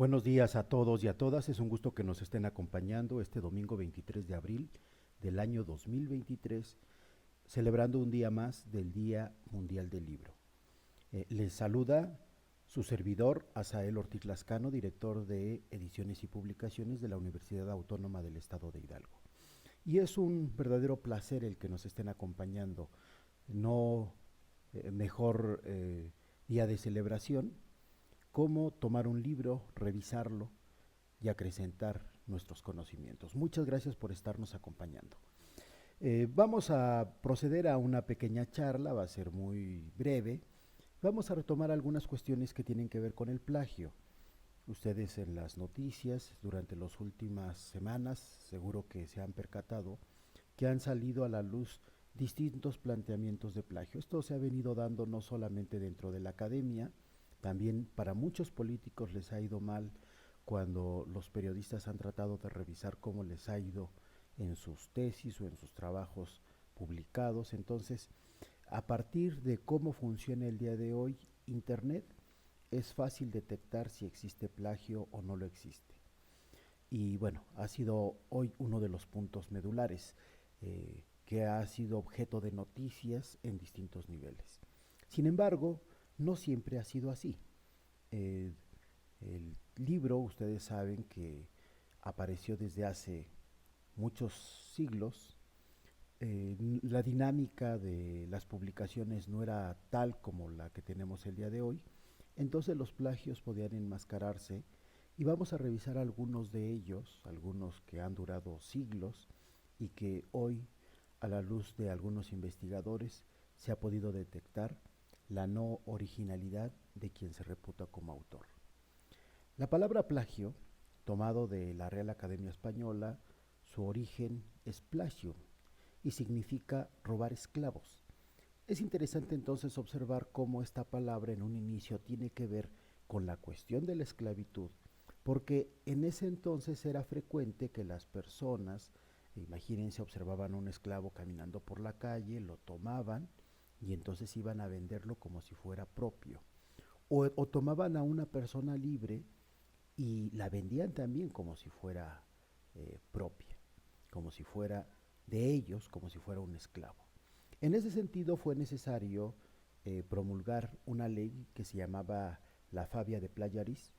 Buenos días a todos y a todas. Es un gusto que nos estén acompañando este domingo 23 de abril del año 2023, celebrando un día más del Día Mundial del Libro. Les saluda su servidor, Asael Ortiz Lascano, director de Ediciones y Publicaciones de la Universidad Autónoma del Estado de Hidalgo. Y es un verdadero placer el que nos estén acompañando. No mejor día de celebración como tomar un libro, revisarlo y acrecentar nuestros conocimientos. Muchas gracias por estarnos acompañando. Vamos a proceder a una pequeña charla, va a ser muy breve. Vamos a retomar algunas cuestiones que tienen que ver con el plagio. Ustedes en las noticias durante las últimas semanas seguro que se han percatado que han salido a la luz distintos planteamientos de plagio. Esto se ha venido dando no solamente dentro de la academia, también para muchos políticos les ha ido mal cuando los periodistas han tratado de revisar cómo les ha ido en sus tesis o en sus trabajos publicados. Entonces, a partir de cómo funciona el día de hoy Internet, es fácil detectar si existe plagio o no lo existe. Y bueno, ha sido hoy uno de los puntos medulares que ha sido objeto de noticias en distintos niveles. Sin embargo, no siempre ha sido así. Eh, el libro, ustedes saben que apareció desde hace muchos siglos. La dinámica de las publicaciones no era tal como la que tenemos el día de hoy, entonces los plagios podían enmascararse y vamos a revisar algunos de ellos, algunos que han durado siglos y que hoy, a la luz de algunos investigadores, se ha podido detectar la no originalidad de quien se reputa como autor. La palabra plagio, tomado de la Real Academia Española, su origen es plagium y significa robar esclavos. Es interesante entonces observar cómo esta palabra en un inicio tiene que ver con la cuestión de la esclavitud, porque en ese entonces era frecuente que las personas, imagínense, observaban a un esclavo caminando por la calle, lo tomaban y entonces iban a venderlo como si fuera propio. O tomaban a una persona libre y la vendían también como si fuera propia, como si fuera de ellos, como si fuera un esclavo. En ese sentido fue necesario promulgar una ley que se llamaba la Fabia de Playaris,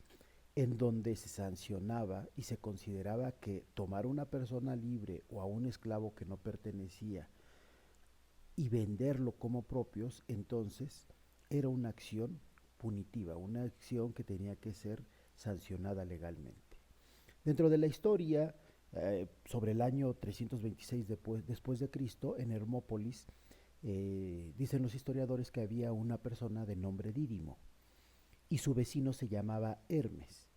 en donde se sancionaba y se consideraba que tomar a una persona libre o a un esclavo que no pertenecía y venderlo como propios, entonces era una acción punitiva, una acción que tenía que ser sancionada legalmente. Dentro de la historia, sobre el año 326 después de Cristo, en Hermópolis, dicen los historiadores que había una persona de nombre Dídimo y su vecino se llamaba Hermes.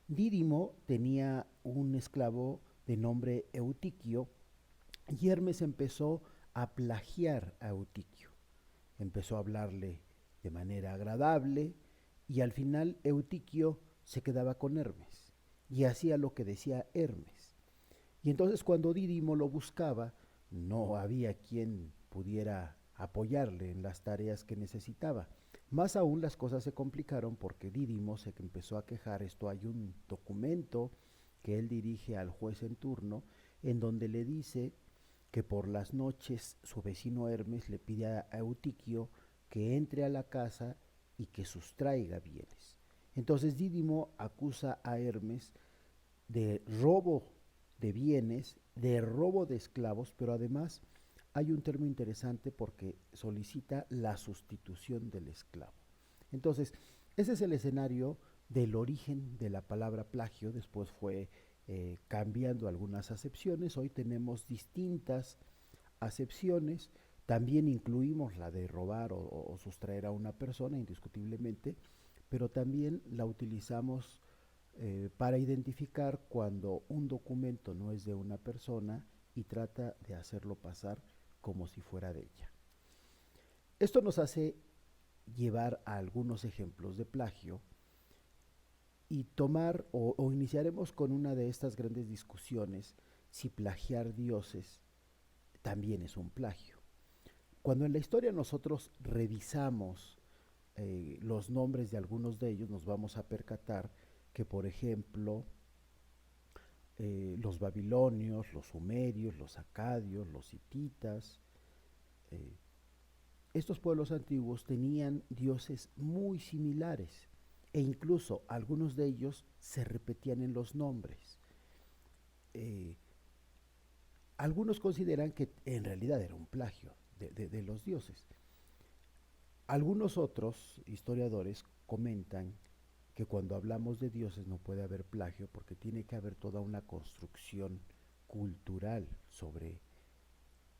Dídimo tenía un esclavo de nombre Eutiquio y Hermes empezó a plagiar a Eutiquio. Empezó a hablarle de manera agradable y al final Eutiquio se quedaba con Hermes y hacía lo que decía Hermes. Y entonces cuando Dídimo lo buscaba, no había quien pudiera apoyarle en las tareas que necesitaba. Más aún las cosas se complicaron porque Dídimo se empezó a quejar. Esto hay un documento que él dirige al juez en turno en donde le dice que por las noches su vecino Hermes le pide a Eutiquio que entre a la casa y que sustraiga bienes. Entonces Dídimo acusa a Hermes de robo de bienes, de robo de esclavos, pero además hay un término interesante porque solicita la sustitución del esclavo. Entonces, ese es el escenario del origen de la palabra plagio, después fue cambiando algunas acepciones, hoy tenemos distintas acepciones, también incluimos la de robar o sustraer a una persona, indiscutiblemente, pero también la utilizamos para identificar cuando un documento no es de una persona y trata de hacerlo pasar como si fuera de ella. Esto nos hace llevar a algunos ejemplos de plagio y tomar o iniciaremos con una de estas grandes discusiones si plagiar dioses también es un plagio. Cuando en la historia nosotros revisamos los nombres de algunos de ellos, nos vamos a percatar que, por ejemplo, los babilonios, los sumerios, los acadios, los hititas, eh, estos pueblos antiguos tenían dioses muy similares e incluso algunos de ellos se repetían en los nombres. Eh, Algunos consideran que en realidad era un plagio de los dioses. Algunos otros historiadores comentan que cuando hablamos de dioses no puede haber plagio porque tiene que haber toda una construcción cultural sobre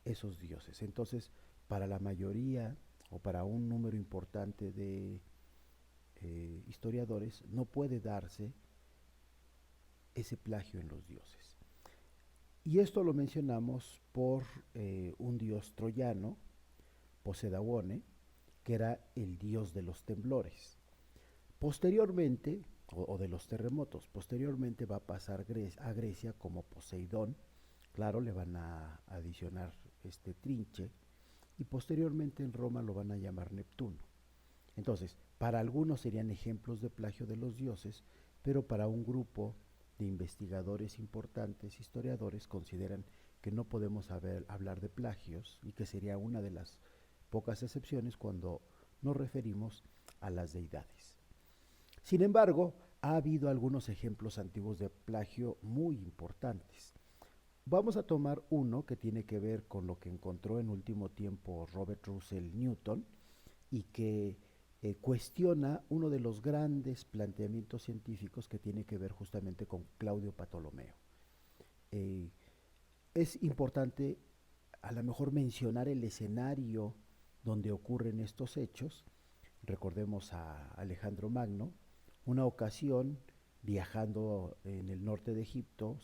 esos dioses. Entonces, para la mayoría o para un número importante de historiadores no puede darse ese plagio en los dioses. Y esto lo mencionamos por un dios troyano, Poseidón, que era el dios de los temblores. Posteriormente, o de los terremotos, posteriormente va a pasar a Grecia como Poseidón, claro, le van a adicionar este trinche, y posteriormente en Roma lo van a llamar Neptuno. Entonces, para algunos serían ejemplos de plagio de los dioses, pero para un grupo de investigadores importantes, historiadores, consideran que no podemos hablar de plagios y que sería una de las pocas excepciones cuando nos referimos a las deidades. Sin embargo, ha habido algunos ejemplos antiguos de plagio muy importantes. Vamos a tomar uno que tiene que ver con lo que encontró en último tiempo Robert Russell Newton y que cuestiona uno de los grandes planteamientos científicos que tiene que ver justamente con Claudio Ptolomeo. Eh, es importante a lo mejor mencionar el escenario donde ocurren estos hechos. Recordemos a Alejandro Magno, una ocasión viajando en el norte de Egipto,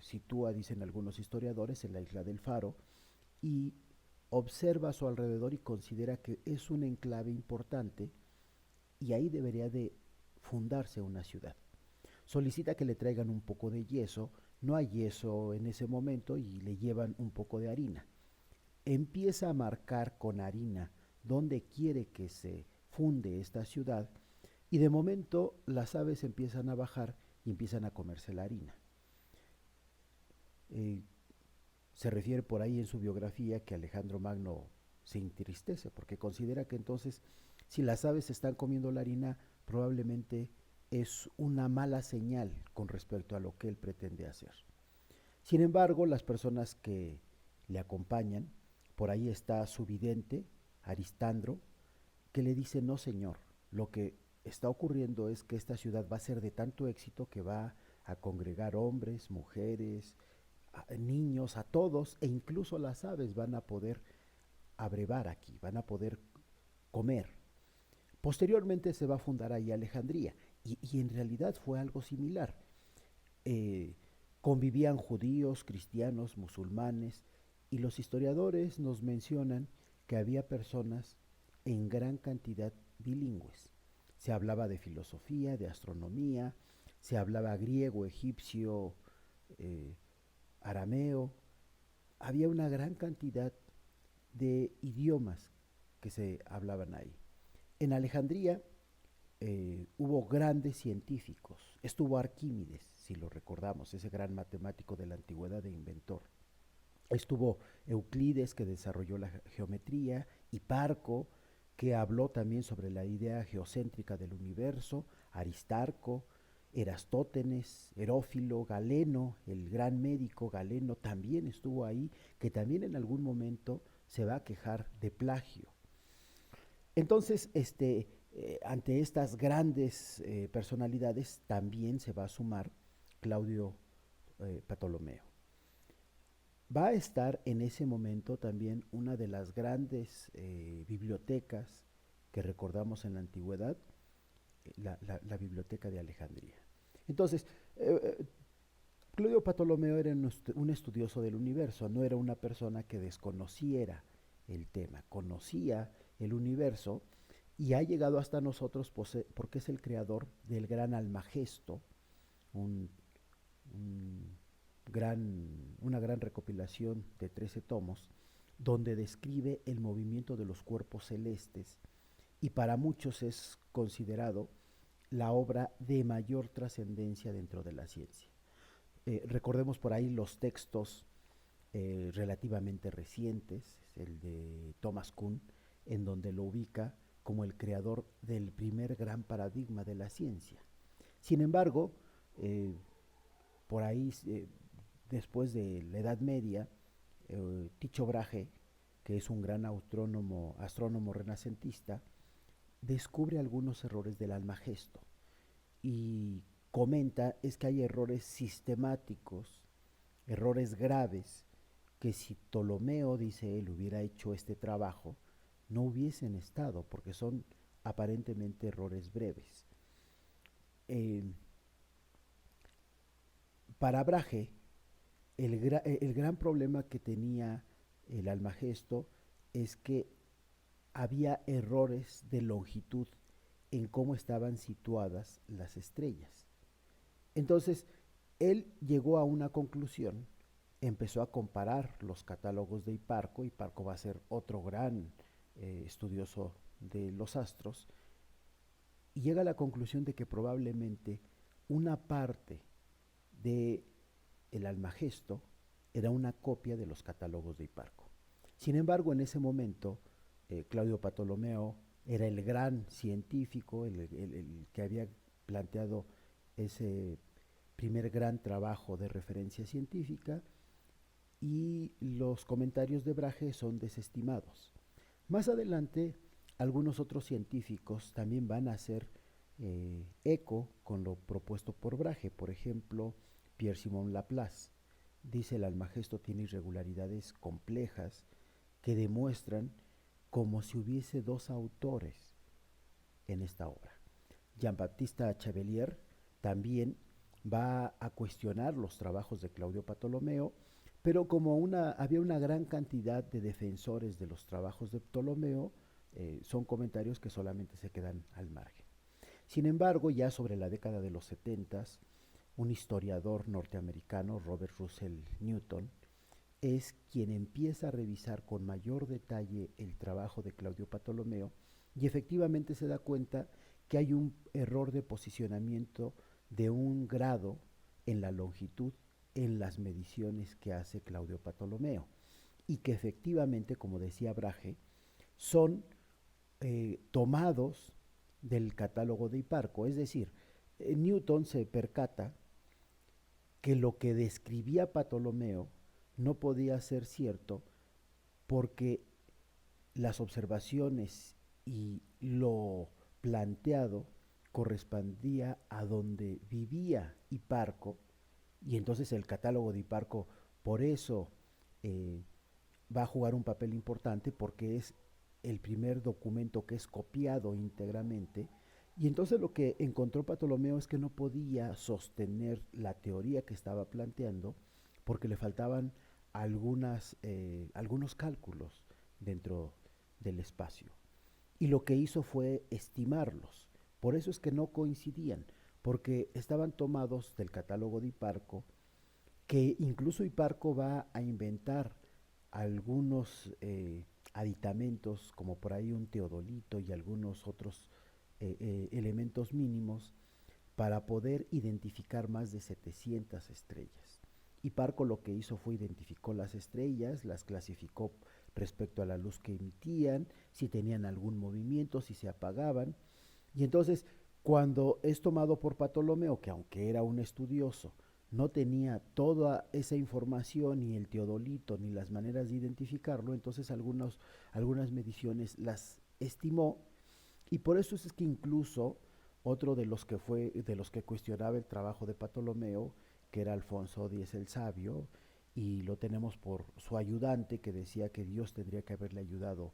sitúa, dicen algunos historiadores, en la isla del Faro, y observa a su alrededor y considera que es un enclave importante y ahí debería de fundarse una ciudad. Solicita que le traigan un poco de yeso, no hay yeso en ese momento y le llevan un poco de harina. Empieza a marcar con harina donde quiere que se funde esta ciudad y de momento las aves empiezan a bajar y empiezan a comerse la harina. Eh, Se refiere por ahí en su biografía que Alejandro Magno se entristece porque considera que entonces si las aves están comiendo la harina probablemente es una mala señal con respecto a lo que él pretende hacer. Sin embargo, las personas que le acompañan, por ahí está su vidente, Aristandro, que le dice, no señor, lo que está ocurriendo es que esta ciudad va a ser de tanto éxito que va a congregar hombres, mujeres, niños, a todos, e incluso las aves van a poder abrevar aquí, van a poder comer. Posteriormente se va a fundar ahí Alejandría, y en realidad fue algo similar. Eh, Convivían judíos, cristianos, musulmanes, y los historiadores nos mencionan que había personas en gran cantidad bilingües. Se hablaba de filosofía, de astronomía, se hablaba griego, egipcio, eh, arameo. Había una gran cantidad de idiomas que se hablaban ahí. En Alejandría hubo grandes científicos. Estuvo Arquímedes, si lo recordamos, ese gran matemático de la antigüedad e inventor. Estuvo Euclides, que desarrolló la geometría, Hiparco, que habló también sobre la idea geocéntrica del universo, Aristarco, Erastótenes, Herófilo, Galeno, el gran médico Galeno también estuvo ahí, que también en algún momento se va a quejar de plagio. Entonces, ante estas grandes personalidades también se va a sumar Claudio Ptolomeo. Va a estar en ese momento también una de las grandes bibliotecas que recordamos en la antigüedad, la Biblioteca de Alejandría. Entonces, Claudio Ptolomeo era un estudioso del universo, no era una persona que desconociera el tema, conocía el universo y ha llegado hasta nosotros porque es el creador del gran Almagesto, un, un una gran recopilación de 13 tomos, donde describe el movimiento de los cuerpos celestes y para muchos es considerado la obra de mayor trascendencia dentro de la ciencia. Recordemos por ahí los textos relativamente recientes, el de Thomas Kuhn, en donde lo ubica como el creador del primer gran paradigma de la ciencia. Sin embargo, por ahí, después de la Edad Media, Tycho Brahe, que es un gran astrónomo renacentista, descubre algunos errores del Almagesto y comenta es que hay errores sistemáticos, errores graves, que si Ptolomeo, dice él, hubiera hecho este trabajo, no hubiesen estado, porque son aparentemente errores breves. Eh, para Brahe, el gran problema que tenía el Almagesto es que había errores de longitud en cómo estaban situadas las estrellas. Entonces, él llegó a una conclusión, empezó a comparar los catálogos de Hiparco. Hiparco va a ser otro gran estudioso de los astros, y llega a la conclusión de que probablemente una parte de el Almagesto era una copia de los catálogos de Hiparco. Sin embargo, en ese momento, Claudio Ptolomeo era el gran científico, el que había planteado ese primer gran trabajo de referencia científica, y los comentarios de Brahe son desestimados. Más adelante, algunos otros científicos también van a hacer eco con lo propuesto por Brahe. Por ejemplo, Pierre-Simon Laplace dice: el Almagesto tiene irregularidades complejas que demuestran como si hubiese dos autores en esta obra. Jean-Baptiste Chevalier también va a cuestionar los trabajos de Claudio Ptolomeo, pero como había una gran cantidad de defensores de los trabajos de Ptolomeo, son comentarios que solamente se quedan al margen. Sin embargo, ya sobre la década de los 70, un historiador norteamericano, Robert Russell Newton, es quien empieza a revisar con mayor detalle el trabajo de Claudio Ptolomeo, y efectivamente se da cuenta que hay un error de posicionamiento de 1 grado en la longitud en las mediciones que hace Claudio Ptolomeo, y que efectivamente, como decía Brahe, son tomados del catálogo de Hiparco. Es decir, Newton se percata que lo que describía Ptolomeo no podía ser cierto, porque las observaciones y lo planteado correspondía a donde vivía Hiparco, y entonces el catálogo de Hiparco por eso eh, va a jugar un papel importante, porque es el primer documento que es copiado íntegramente. Y entonces lo que encontró Ptolomeo es que no podía sostener la teoría que estaba planteando, porque le faltaban algunos cálculos dentro del espacio. Y lo que hizo fue estimarlos. Por eso es que no coincidían, porque estaban tomados del catálogo de Hiparco, que incluso Hiparco va a inventar algunos aditamentos, como por ahí un teodolito y algunos otros elementos mínimos, para poder identificar más de 700 estrellas. Hiparco lo que hizo fue identificó las estrellas, las clasificó respecto a la luz que emitían, si tenían algún movimiento, si se apagaban. Y entonces, cuando es tomado por Ptolomeo, que aunque era un estudioso, no tenía toda esa información, ni el teodolito, ni las maneras de identificarlo, entonces algunas mediciones las estimó. Y por eso es que incluso otro de los que cuestionaba el trabajo de Ptolomeo, que era Alfonso X el Sabio, y lo tenemos por su ayudante, que decía que Dios tendría que haberle ayudado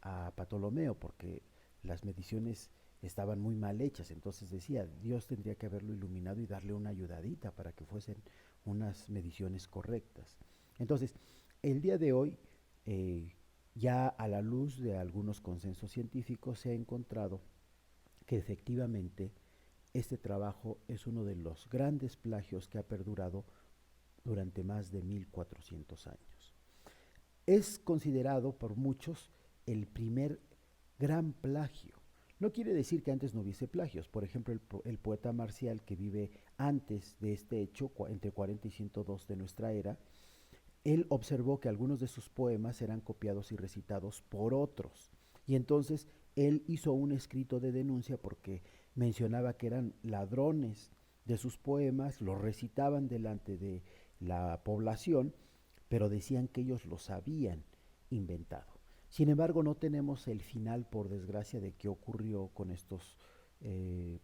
a Ptolomeo, porque las mediciones estaban muy mal hechas. Entonces decía, Dios tendría que haberlo iluminado y darle una ayudadita para que fuesen unas mediciones correctas. Entonces, el día de hoy, ya a la luz de algunos consensos científicos, se ha encontrado que efectivamente este trabajo es uno de los grandes plagios que ha perdurado durante más de 1400 años. Es considerado por muchos el primer gran plagio, No quiere decir que antes no hubiese plagios. Por ejemplo, el poeta Marcial, que vive antes de este hecho, entre 40 y 102 de nuestra era, él observó que algunos de sus poemas eran copiados y recitados por otros. Y entonces él hizo un escrito de denuncia porque mencionaba que eran ladrones de sus poemas, los recitaban delante de la población, pero decían que ellos los habían inventado. Sin embargo, no tenemos el final, por desgracia, de qué ocurrió con estos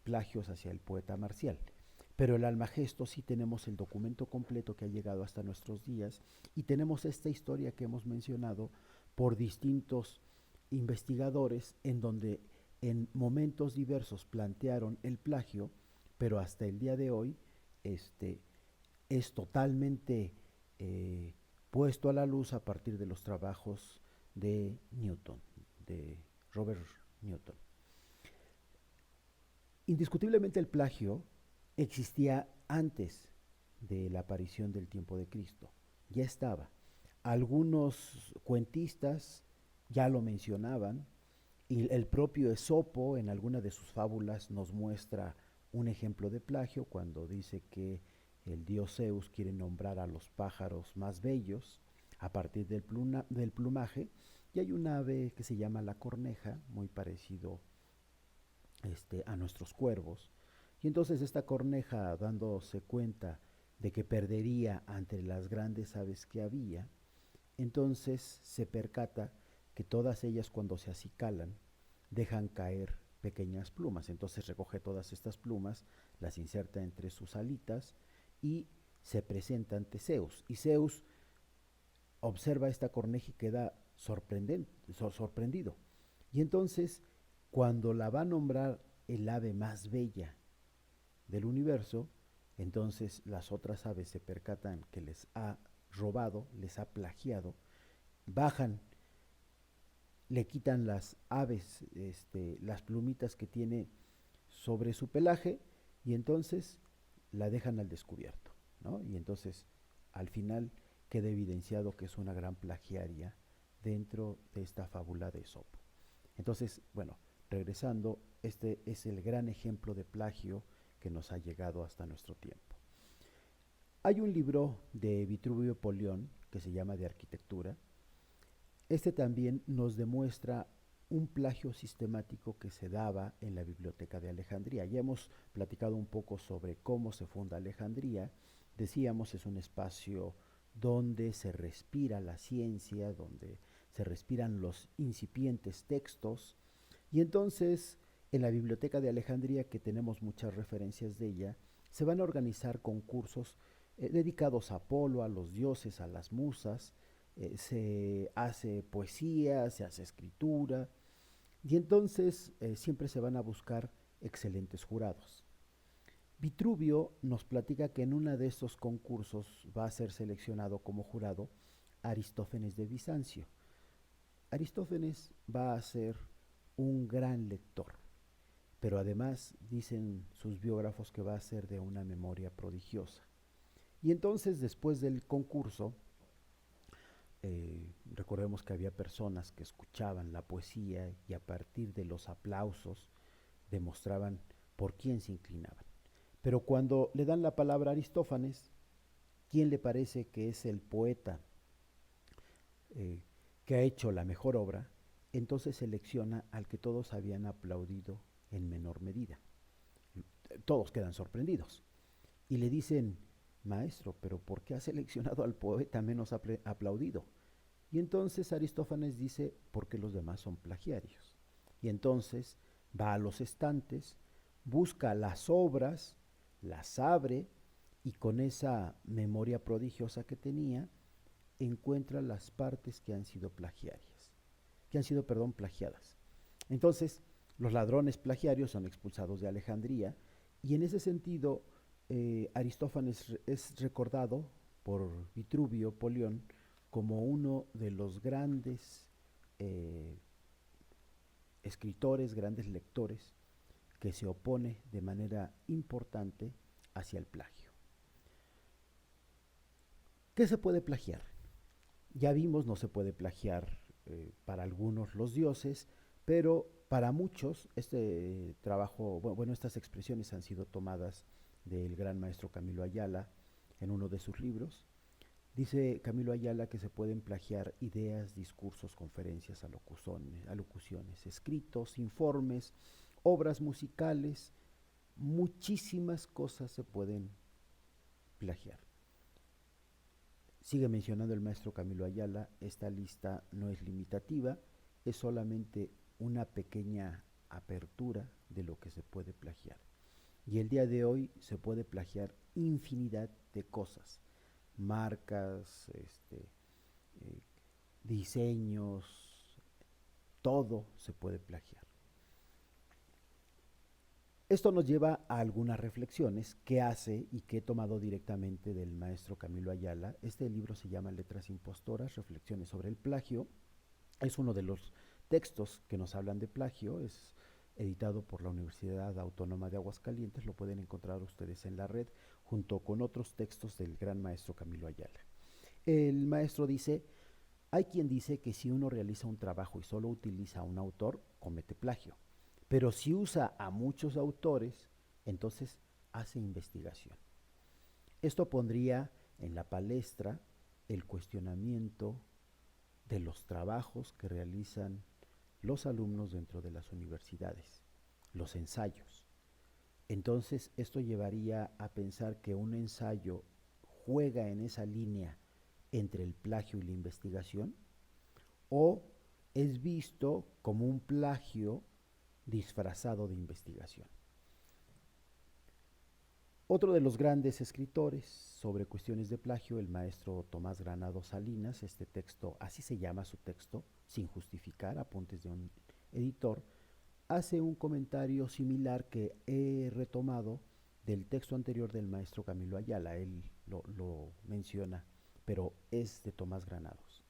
plagios hacia el poeta Marcial. Pero el Almagesto sí tenemos el documento completo que ha llegado hasta nuestros días y tenemos esta historia que hemos mencionado por distintos investigadores en donde en momentos diversos plantearon el plagio, pero hasta el día de hoy este, es totalmente puesto a la luz a partir de los trabajos de Newton, de Robert Newton. Indiscutiblemente el plagio existía antes de la aparición del tiempo de Cristo, ya estaba. Algunos cuentistas ya lo mencionaban y el propio Esopo en alguna de sus fábulas nos muestra un ejemplo de plagio cuando dice que el dios Zeus quiere nombrar a los pájaros más bellos a partir del plumaje, y hay un ave que se llama la corneja, muy parecido a nuestros cuervos, y entonces esta corneja, dándose cuenta de que perdería ante las grandes aves que había, entonces se percata que todas ellas cuando se acicalan dejan caer pequeñas plumas. Entonces recoge todas estas plumas, las inserta entre sus alitas y se presenta ante Zeus. Y Zeus observa esta corneja y queda sorprendido. Y entonces, cuando la va a nombrar el ave más bella del universo, entonces las otras aves se percatan que les ha robado, les ha plagiado, bajan, le quitan las aves, las plumitas que tiene sobre su pelaje y entonces la dejan al descubierto, ¿no? Y entonces al final queda evidenciado que es una gran plagiaria dentro de esta fábula de Esopo. Entonces, bueno, regresando, este es el gran ejemplo de plagio que nos ha llegado hasta nuestro tiempo. Hay un libro de Vitruvio Polión que se llama De Arquitectura. Este también nos demuestra un plagio sistemático que se daba en la Biblioteca de Alejandría. Ya hemos platicado un poco sobre cómo se funda Alejandría. Decíamos, es un espacio donde se respira la ciencia, donde se respiran los incipientes textos. Y entonces, en la Biblioteca de Alejandría, que tenemos muchas referencias de ella, se van a organizar concursos dedicados a Apolo, a los dioses, a las musas. Se hace poesía, se hace escritura, y entonces siempre se van a buscar excelentes jurados. Vitruvio nos platica que en uno de estos concursos va a ser seleccionado como jurado Aristófanes de Bizancio. Aristófanes va a ser un gran lector, pero además dicen sus biógrafos que va a ser de una memoria prodigiosa. Y entonces, después del concurso, recordemos que había personas que escuchaban la poesía y a partir de los aplausos demostraban por quién se inclinaban. Pero cuando le dan la palabra a Aristófanes, ¿quién le parece que es el poeta que ha hecho la mejor obra? Entonces selecciona al que todos habían aplaudido en menor medida. Todos quedan sorprendidos y le dicen: maestro, pero ¿por qué ha seleccionado al poeta menos aplaudido? Y entonces Aristófanes dice: porque los demás son plagiarios. Y entonces va a los estantes, busca las obras, las abre y con esa memoria prodigiosa que tenía, encuentra las partes que han sido plagiadas. Entonces, los ladrones plagiarios son expulsados de Alejandría y en ese sentido Aristófanes es recordado por Vitruvio Polión como uno de los grandes escritores, grandes lectores, que se opone de manera importante hacia el plagio. ¿Qué se puede plagiar? Ya vimos, no se puede plagiar para algunos los dioses, pero Para muchos, este trabajo, bueno, estas expresiones han sido tomadas del gran maestro Camilo Ayala en uno de sus libros. Dice Camilo Ayala que se pueden plagiar ideas, discursos, conferencias, alocuciones, escritos, informes, obras musicales, muchísimas cosas se pueden plagiar. Sigue mencionando el maestro Camilo Ayala, esta lista no es limitativa, es solamente una pequeña apertura de lo que se puede plagiar. Y el día de hoy se puede plagiar infinidad de cosas, marcas, eh, diseños, todo se puede plagiar. Esto nos lleva a algunas reflexiones que hace y que he tomado directamente del maestro Camilo Ayala. Este libro se llama Letras Impostoras, Reflexiones sobre el plagio. Es uno de los textos que nos hablan de plagio, es editado por la Universidad Autónoma de Aguascalientes, lo pueden encontrar ustedes en la red, junto con otros textos del gran maestro Camilo Ayala. El maestro dice, hay quien dice que si uno realiza un trabajo y solo utiliza a un autor, comete plagio. Pero si usa a muchos autores, entonces hace investigación. Esto pondría en la palestra el cuestionamiento de los trabajos que realizan los alumnos dentro de las universidades, los ensayos. Entonces, esto llevaría a pensar que un ensayo juega en esa línea entre el plagio y la investigación, o es visto como un plagio disfrazado de investigación. Otro de los grandes escritores sobre cuestiones de plagio, el maestro Tomás Granado Salinas, este texto, así se llama su texto, Sin justificar, apuntes de un editor, hace un comentario similar que he retomado del texto anterior del maestro Camilo Ayala. Él lo menciona, pero es de Tomás Granados.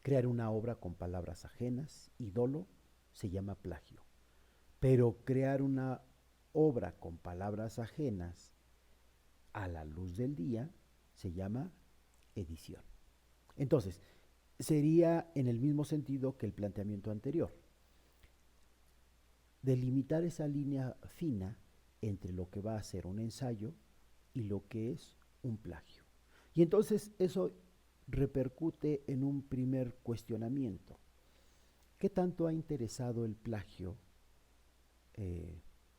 Crear una obra con palabras ajenas y dolo se llama plagio, pero crear una obra con palabras ajenas a la luz del día se llama edición. Entonces, sería en el mismo sentido que el planteamiento anterior. Delimitar esa línea fina entre lo que va a ser un ensayo y lo que es un plagio. Y entonces eso repercute en un primer cuestionamiento. ¿Qué tanto ha interesado el plagio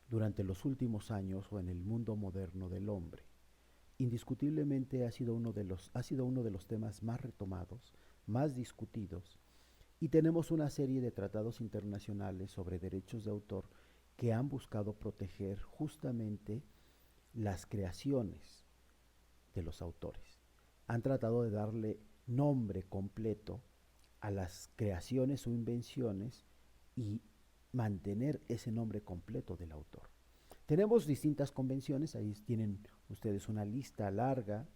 durante los últimos años o en el mundo moderno del hombre? Indiscutiblemente ha sido uno de los temas más retomados, más discutidos, y tenemos una serie de tratados internacionales sobre derechos de autor que han buscado proteger justamente las creaciones de los autores. Han tratado de darle nombre completo a las creaciones o invenciones y mantener ese nombre completo del autor. Tenemos distintas convenciones, ahí tienen ustedes una lista larga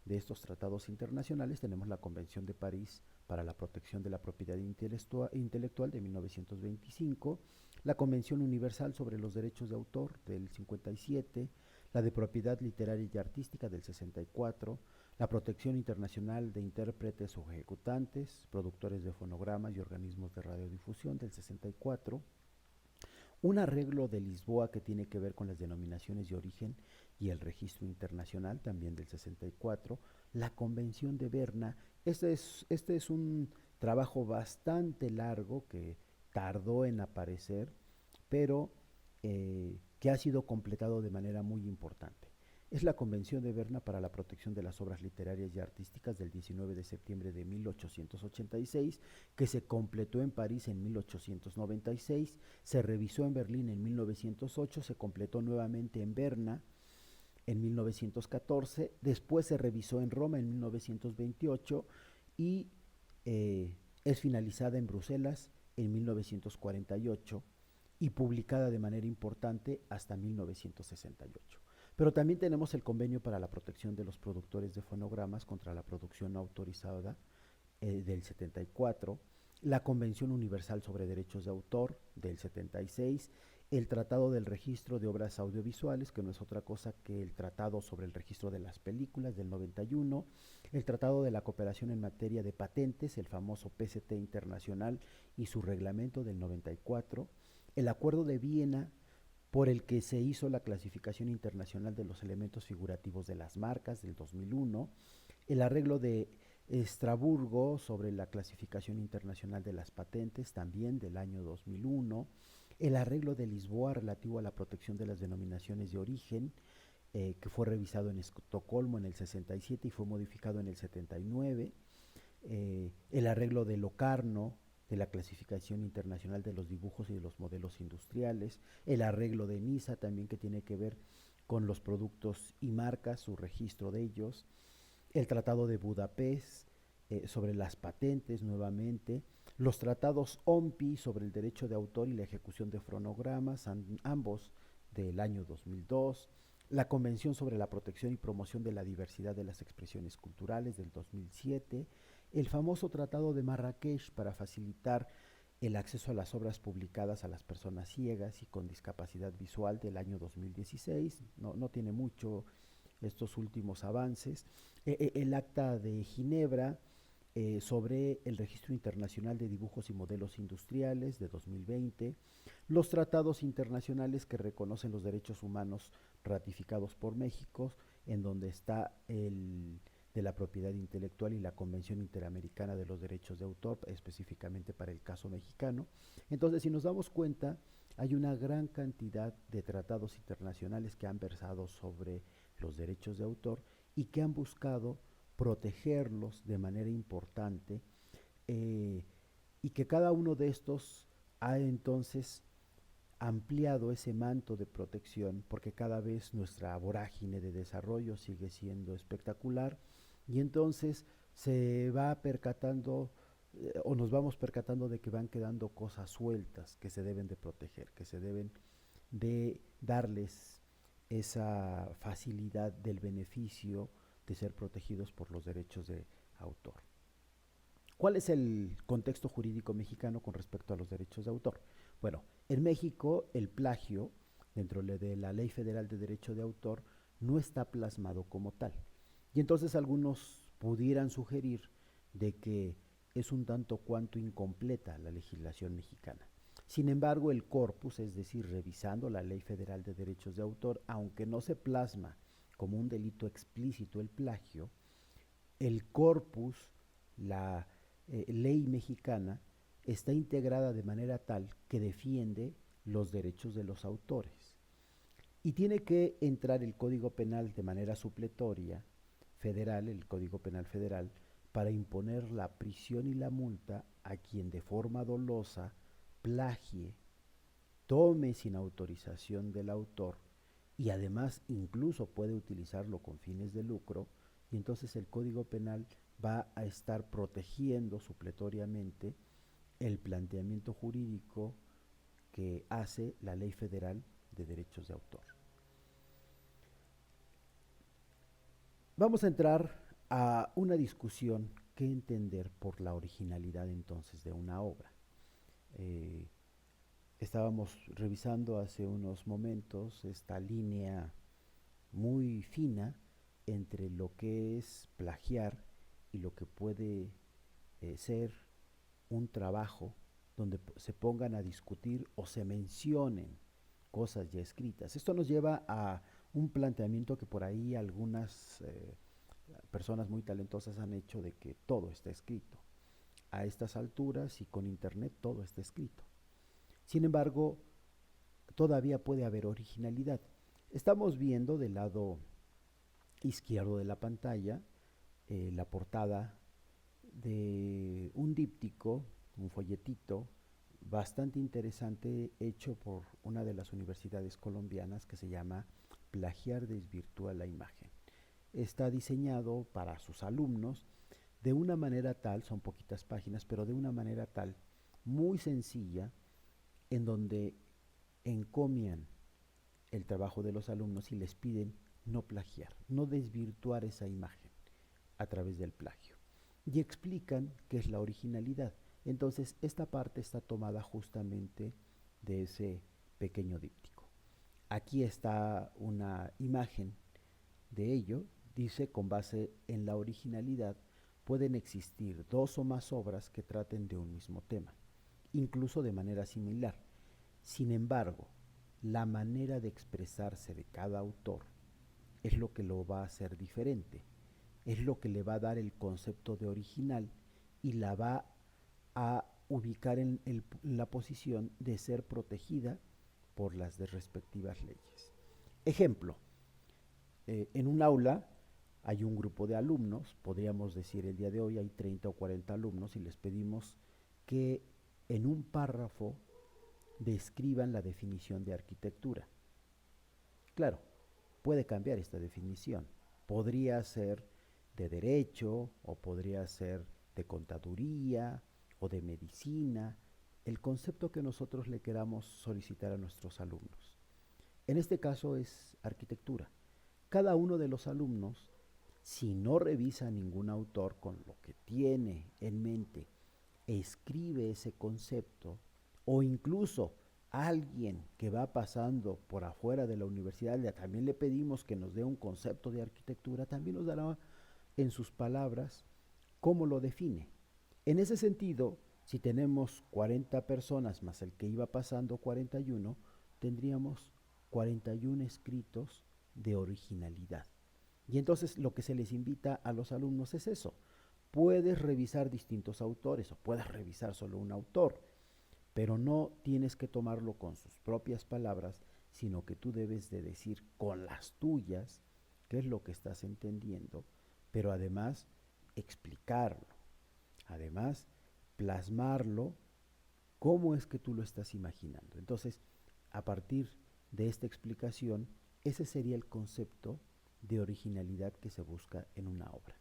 de estos tratados internacionales. Tenemos la Convención de París para la Protección de la Propiedad Intelectual de 1925, la Convención Universal sobre los Derechos de Autor del 57, la de Propiedad Literaria y Artística del 64, la Protección Internacional de Intérpretes o Ejecutantes, Productores de Fonogramas y Organismos de Radiodifusión del 64, un arreglo de Lisboa que tiene que ver con las denominaciones de origen y el registro internacional, también del 64, la Convención de Berna. Este es un trabajo bastante largo que tardó en aparecer, pero que ha sido completado de manera muy importante. Es la Convención de Berna para la Protección de las Obras Literarias y Artísticas del 19 de septiembre de 1886, que se completó en París en 1896, se revisó en Berlín en 1908, se completó nuevamente en Berna en 1914, después se revisó en Roma en 1928 y es finalizada en Bruselas en 1948 y publicada de manera importante hasta 1968. Pero también tenemos el Convenio para la Protección de los Productores de Fonogramas contra la Producción No Autorizada del 74, la Convención Universal sobre Derechos de Autor del 76, el Tratado del Registro de Obras Audiovisuales, que no es otra cosa que el Tratado sobre el Registro de las Películas del 91, el Tratado de la Cooperación en Materia de Patentes, el famoso PCT Internacional y su reglamento del 94, el Acuerdo de Viena, por el que se hizo la clasificación internacional de los elementos figurativos de las marcas del 2001, el arreglo de Estraburgo sobre la clasificación internacional de las patentes también del año 2001, el arreglo de Lisboa relativo a la protección de las denominaciones de origen, que fue revisado en Estocolmo en el 67 y fue modificado en el 79, el arreglo de Locarno de la clasificación internacional de los dibujos y de los modelos industriales, el arreglo de Niza también que tiene que ver con los productos y marcas, su registro de ellos, el Tratado de Budapest sobre las patentes nuevamente, los tratados OMPI sobre el derecho de autor y la ejecución de fonogramas, ambos del año 2002, la Convención sobre la protección y promoción de la diversidad de las expresiones culturales del 2007, el famoso Tratado de Marrakech para facilitar el acceso a las obras publicadas a las personas ciegas y con discapacidad visual del año 2016, no tiene mucho estos últimos avances, el Acta de Ginebra sobre el Registro Internacional de Dibujos y Modelos Industriales de 2020, los tratados internacionales que reconocen los derechos humanos ratificados por México, en donde está el de la propiedad intelectual y la Convención Interamericana de los Derechos de Autor, específicamente para el caso mexicano. Entonces, si nos damos cuenta, hay una gran cantidad de tratados internacionales que han versado sobre los derechos de autor y que han buscado protegerlos de manera importante, eh, y que cada uno de estos ha entonces ampliado ese manto de protección porque cada vez nuestra vorágine de desarrollo sigue siendo espectacular y entonces se va percatando o nos vamos percatando de que van quedando cosas sueltas que se deben de proteger, que se deben de darles esa facilidad del beneficio de ser protegidos por los derechos de autor. ¿Cuál es el contexto jurídico mexicano con respecto a los derechos de autor? Bueno, en México el plagio, dentro de la Ley Federal de Derecho de Autor, no está plasmado como tal. Y entonces algunos pudieran sugerir de que es un tanto cuanto incompleta la legislación mexicana. Sin embargo, el corpus, es decir, revisando la Ley Federal de Derechos de Autor, aunque no se plasma como un delito explícito el plagio, el corpus, la ley mexicana, está integrada de manera tal que defiende los derechos de los autores. Y tiene que entrar el Código Penal de manera supletoria, federal, el Código Penal federal, para imponer la prisión y la multa a quien de forma dolosa plagie, tome sin autorización del autor y además incluso puede utilizarlo con fines de lucro, y entonces el Código Penal va a estar protegiendo supletoriamente el planteamiento jurídico que hace la Ley Federal de Derechos de Autor. Vamos a entrar a una discusión que entender por la originalidad entonces de una obra. Estábamos revisando hace unos momentos esta línea muy fina entre lo que es plagiar y lo que puede ser un trabajo donde se pongan a discutir o se mencionen cosas ya escritas. Esto nos lleva a un planteamiento que por ahí algunas personas muy talentosas han hecho de que todo está escrito. A estas alturas y con internet todo está escrito. Sin embargo, todavía puede haber originalidad. Estamos viendo del lado izquierdo de la pantalla la portada de un díptico, un folletito bastante interesante hecho por una de las universidades colombianas que se llama Plagiar desvirtúa la imagen. Está diseñado para sus alumnos de una manera tal, son poquitas páginas, pero de una manera tal, muy sencilla, en donde encomian el trabajo de los alumnos y les piden no plagiar, no desvirtuar esa imagen a través del plagio. Y explican qué es la originalidad. Entonces, esta parte está tomada justamente de ese pequeño díptico. Aquí está una imagen de ello. Dice, con base en la originalidad, pueden existir dos o más obras que traten de un mismo tema, incluso de manera similar. Sin embargo, la manera de expresarse de cada autor es lo que lo va a hacer diferente, es lo que le va a dar el concepto de original y la va a ubicar en la posición de ser protegida por las de respectivas leyes. Ejemplo, en un aula hay un grupo de alumnos, podríamos decir el día de hoy hay 30 o 40 alumnos y les pedimos que en un párrafo describan la definición de arquitectura. Claro, puede cambiar esta definición. Podría ser de derecho o podría ser de contaduría o de medicina, el concepto que nosotros le queramos solicitar a nuestros alumnos. En este caso es arquitectura. Cada uno de los alumnos, si no revisa ningún autor con lo que tiene en mente, escribe ese concepto, o incluso alguien que va pasando por afuera de la universidad, también le pedimos que nos dé un concepto de arquitectura, también nos dará en sus palabras cómo lo define. En ese sentido, si tenemos 40 personas más el que iba pasando 41, tendríamos 41 escritos de originalidad. Y entonces lo que se les invita a los alumnos es eso. Puedes revisar distintos autores o puedes revisar solo un autor, pero no tienes que tomarlo con sus propias palabras, sino que tú debes de decir con las tuyas qué es lo que estás entendiendo, pero además explicarlo, además plasmarlo cómo es que tú lo estás imaginando. Entonces, a partir de esta explicación, ese sería el concepto de originalidad que se busca en una obra.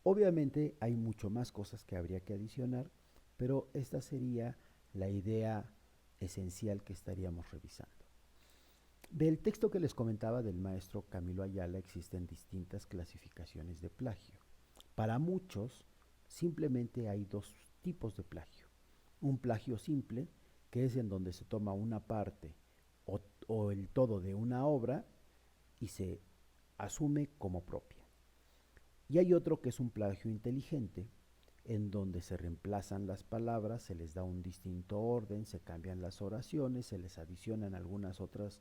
Obviamente hay mucho más cosas que habría que adicionar, pero esta sería la idea esencial que estaríamos revisando. Del texto que les comentaba del maestro Camilo Ayala existen distintas clasificaciones de plagio. Para muchos, simplemente hay dos tipos de plagio. Un plagio simple, que es en donde se toma una parte o el todo de una obra y se asume como propia. Y hay otro que es un plagio inteligente, en donde se reemplazan las palabras, se les da un distinto orden, se cambian las oraciones, se les adicionan algunas otras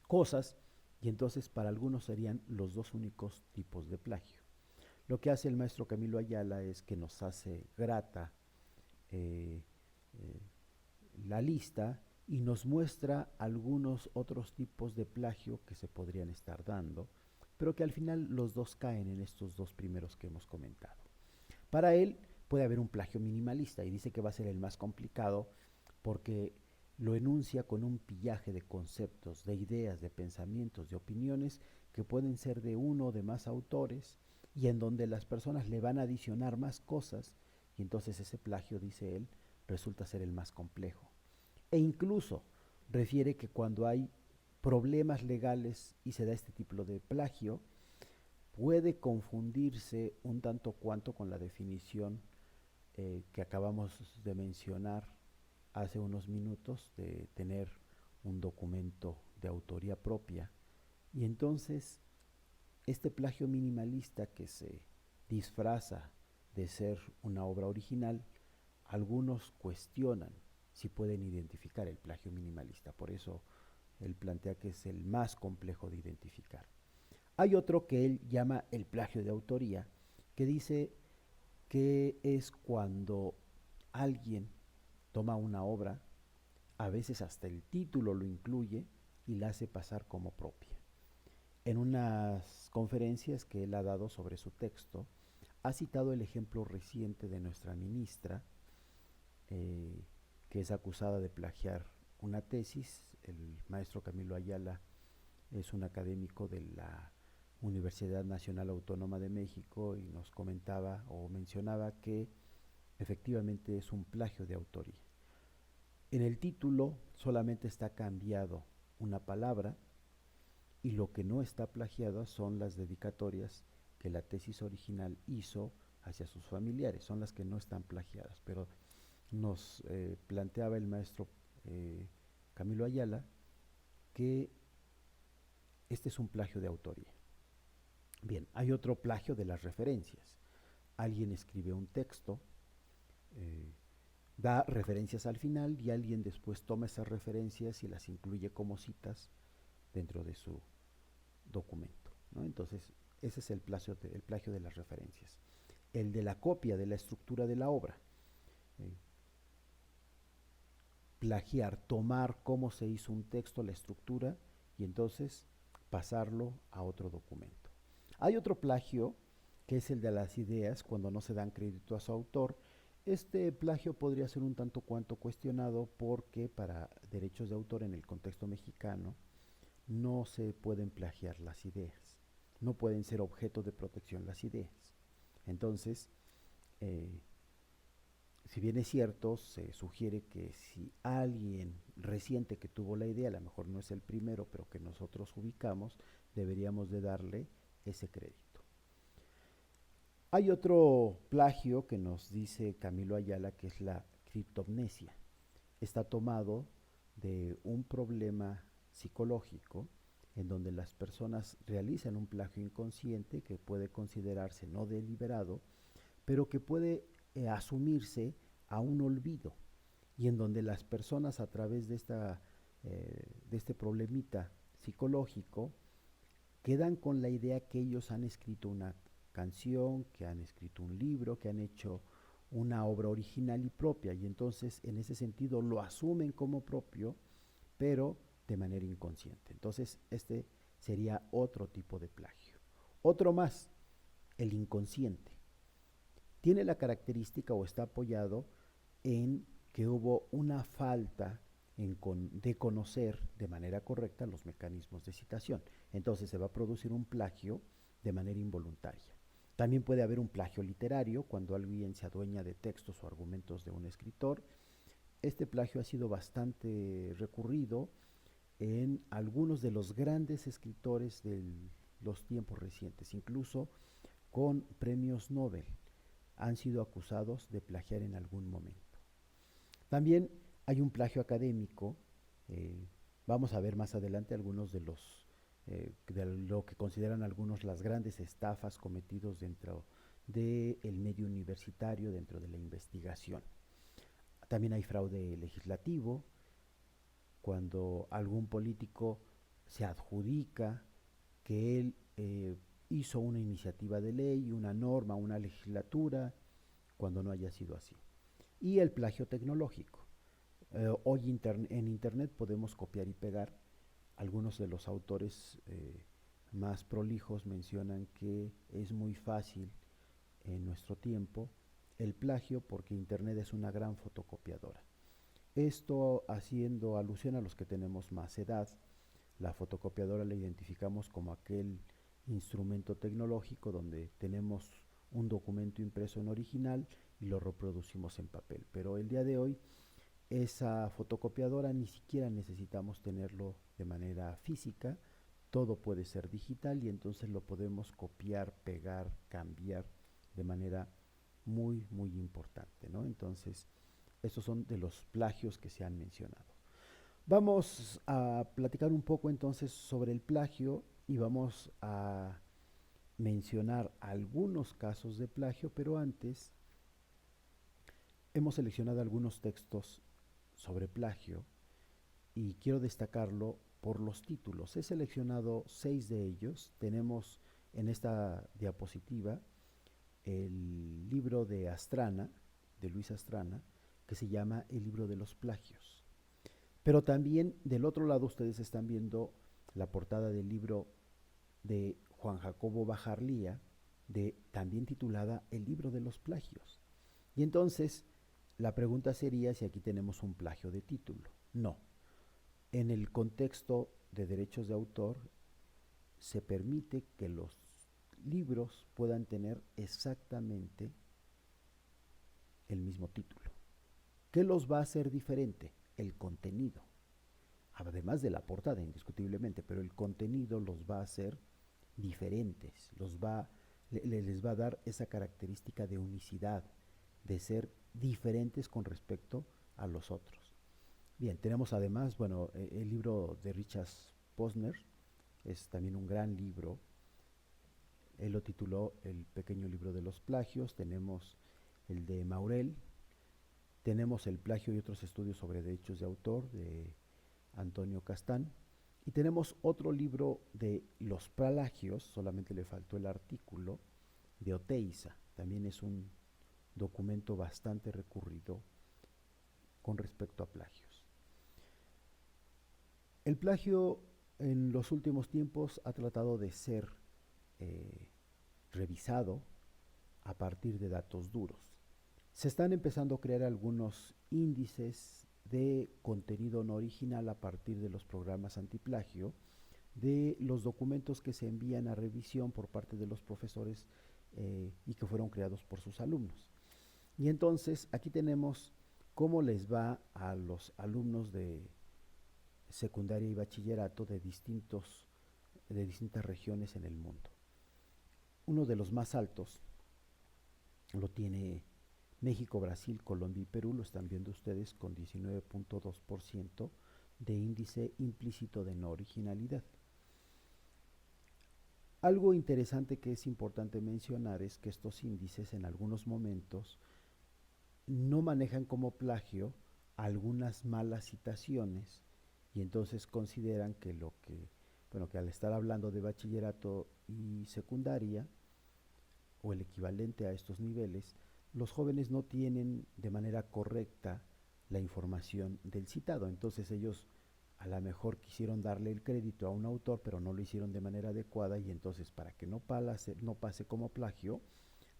cosas, y entonces para algunos serían los dos únicos tipos de plagio. Lo que hace el maestro Camilo Ayala es que nos hace grata eh, eh, la lista y nos muestra algunos otros tipos de plagio que se podrían estar dando, pero que al final los dos caen en estos dos primeros que hemos comentado. Para él puede haber un plagio minimalista y dice que va a ser el más complicado porque lo enuncia con un pillaje de conceptos, de ideas, de pensamientos, de opiniones que pueden ser de uno o de más autores y en donde las personas le van a adicionar más cosas y entonces ese plagio, dice él, resulta ser el más complejo. E incluso refiere que cuando hay problemas legales y se da este tipo de plagio, puede confundirse un tanto cuanto con la definición que acabamos de mencionar hace unos minutos de tener un documento de autoría propia. Y entonces este plagio minimalista que se disfraza de ser una obra original, algunos cuestionan si pueden identificar el plagio minimalista. Por eso él plantea que es el más complejo de identificar. Hay otro que él llama el plagio de autoría, que dice que es cuando alguien toma una obra, a veces hasta el título lo incluye y la hace pasar como propia. En unas conferencias que él ha dado sobre su texto, ha citado el ejemplo reciente de nuestra ministra, que es acusada de plagiar una tesis. El maestro Camilo Ayala es un académico de la Universidad Nacional Autónoma de México y nos comentaba o mencionaba que efectivamente es un plagio de autoría. En el título solamente está cambiado una palabra y lo que no está plagiado son las dedicatorias que la tesis original hizo hacia sus familiares, son las que no están plagiadas, pero nos planteaba el maestro Camilo Ayala que este es un plagio de autoría. Bien, hay otro plagio de las referencias. Alguien escribe un texto, eh, da referencias al final y alguien después toma esas referencias y las incluye como citas dentro de su documento, ¿no? Entonces, ese es el plagio de las referencias. El de la copia de la estructura de la obra. eh, Plagiar, tomar cómo se hizo un texto, la estructura, y entonces pasarlo a otro documento. Hay otro plagio, que es el de las ideas, cuando no se dan crédito a su autor. Este plagio podría ser un tanto cuanto cuestionado porque para derechos de autor en el contexto mexicano no se pueden plagiar las ideas, no pueden ser objeto de protección las ideas. Entonces, eh, si bien es cierto, se sugiere que si alguien reciente que tuvo la idea, a lo mejor no es el primero, pero que nosotros ubicamos, deberíamos de darle ese crédito. Hay otro plagio que nos dice Camilo Ayala, que es la criptomnesia. Está tomado de un problema psicológico en donde las personas realizan un plagio inconsciente que puede considerarse no deliberado, pero que puede asumirse a un olvido y en donde las personas a través de este problemita psicológico quedan con la idea que ellos han escrito una canción, que han escrito un libro, que han hecho una obra original y propia, y entonces en ese sentido lo asumen como propio, pero de manera inconsciente. Entonces este sería otro tipo de plagio. Otro más, el inconsciente. Tiene la característica o está apoyado en que hubo una falta de conocer de manera correcta los mecanismos de citación. Entonces se va a producir un plagio de manera involuntaria. También puede haber un plagio literario cuando alguien se adueña de textos o argumentos de un escritor. Este plagio ha sido bastante recurrido en algunos de los grandes escritores de los tiempos recientes, incluso con premios Nobel han sido acusados de plagiar en algún momento. También hay un plagio académico. Vamos a ver más adelante algunos de lo que consideran algunos las grandes estafas cometidos dentro del medio universitario, dentro de la investigación. También hay fraude legislativo, cuando algún político se adjudica que él hizo una iniciativa de ley, una norma, una legislatura, cuando no haya sido así. Y el plagio tecnológico. Hoy en Internet podemos copiar y pegar. Algunos de los autores más prolijos mencionan que es muy fácil en nuestro tiempo el plagio porque Internet es una gran fotocopiadora. Esto haciendo alusión a los que tenemos más edad. La fotocopiadora la identificamos como aquel instrumento tecnológico donde tenemos un documento impreso en original y lo reproducimos en papel. Pero el día de hoy esa fotocopiadora ni siquiera necesitamos tenerlo de manera física, todo puede ser digital y entonces lo podemos copiar, pegar, cambiar de manera muy, muy importante, ¿no? Entonces, estos son de los plagios que se han mencionado. Vamos a platicar un poco entonces sobre el plagio y vamos a mencionar algunos casos de plagio, pero antes hemos seleccionado algunos textos sobre plagio y quiero destacarlo por los títulos. He seleccionado 6 de ellos. Tenemos en esta diapositiva el libro de Astrana, de Luis Astrana, que se llama El libro de los plagios. Pero también del otro lado ustedes están viendo la portada del libro de Juan Jacobo Bajarlía, también titulada El libro de los plagios. Y entonces la pregunta sería si aquí tenemos un plagio de título. No. En el contexto de derechos de autor se permite que los libros puedan tener exactamente el mismo título. ¿Qué los va a hacer diferente? El contenido. Además de la portada, indiscutiblemente, pero el contenido los va a hacer diferentes, les va a dar esa característica de unicidad, de ser diferentes con respecto a los otros. Bien, tenemos además, bueno, el libro de Richard Posner, es también un gran libro. Él lo tituló El pequeño libro de los plagios. Tenemos el de Maurel, tenemos El plagio y otros estudios sobre derechos de autor de Antonio Castán, y tenemos otro libro de los plagios, solamente le faltó el artículo, de Oteiza. También es un documento bastante recurrido con respecto a plagios. El plagio en los últimos tiempos ha tratado de ser revisado a partir de datos duros. Se están empezando a crear algunos índices de contenido no original a partir de los programas antiplagio, de los documentos que se envían a revisión por parte de los profesores y que fueron creados por sus alumnos. Y entonces aquí tenemos cómo les va a los alumnos de secundaria y bachillerato de distintas regiones en el mundo. Uno de los más altos lo tiene México, Brasil, Colombia y Perú, lo están viendo ustedes, con 19.2% de índice implícito de no originalidad. Algo interesante que es importante mencionar es que estos índices en algunos momentos no manejan como plagio algunas malas citaciones, y entonces consideran que que al estar hablando de bachillerato y secundaria, o el equivalente a estos niveles, los jóvenes no tienen de manera correcta la información del citado. Entonces ellos a lo mejor quisieron darle el crédito a un autor, pero no lo hicieron de manera adecuada, y entonces, para que no pase como plagio,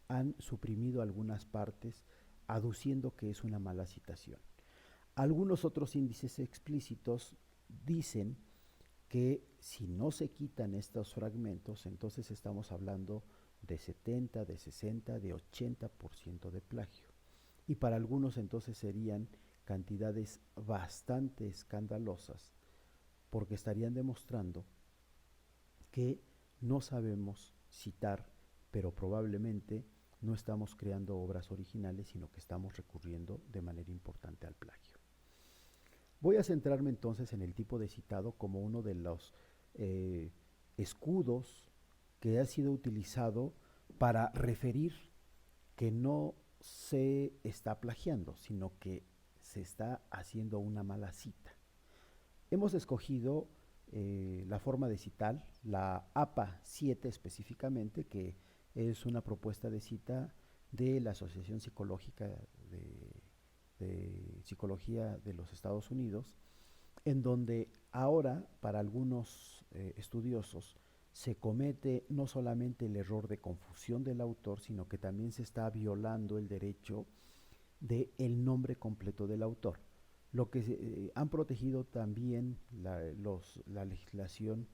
han suprimido algunas partes aduciendo que es una mala citación. Algunos otros índices explícitos dicen que si no se quitan estos fragmentos, entonces estamos hablando de 70, de 60, de 80% de plagio. Y para algunos entonces serían cantidades bastante escandalosas, porque estarían demostrando que no sabemos citar, pero probablemente no estamos creando obras originales, sino que estamos recurriendo de manera importante al plagio. Voy a centrarme entonces en el tipo de citado como uno de los escudos que ha sido utilizado para referir que no se está plagiando, sino que se está haciendo una mala cita. Hemos escogido la forma de citar, la APA 7 específicamente, que es una propuesta de cita de la Asociación Psicológica de Psicología de los Estados Unidos, en donde ahora para algunos estudiosos se comete no solamente el error de confusión del autor, sino que también se está violando el derecho del nombre completo del autor. Lo que han protegido también la legislación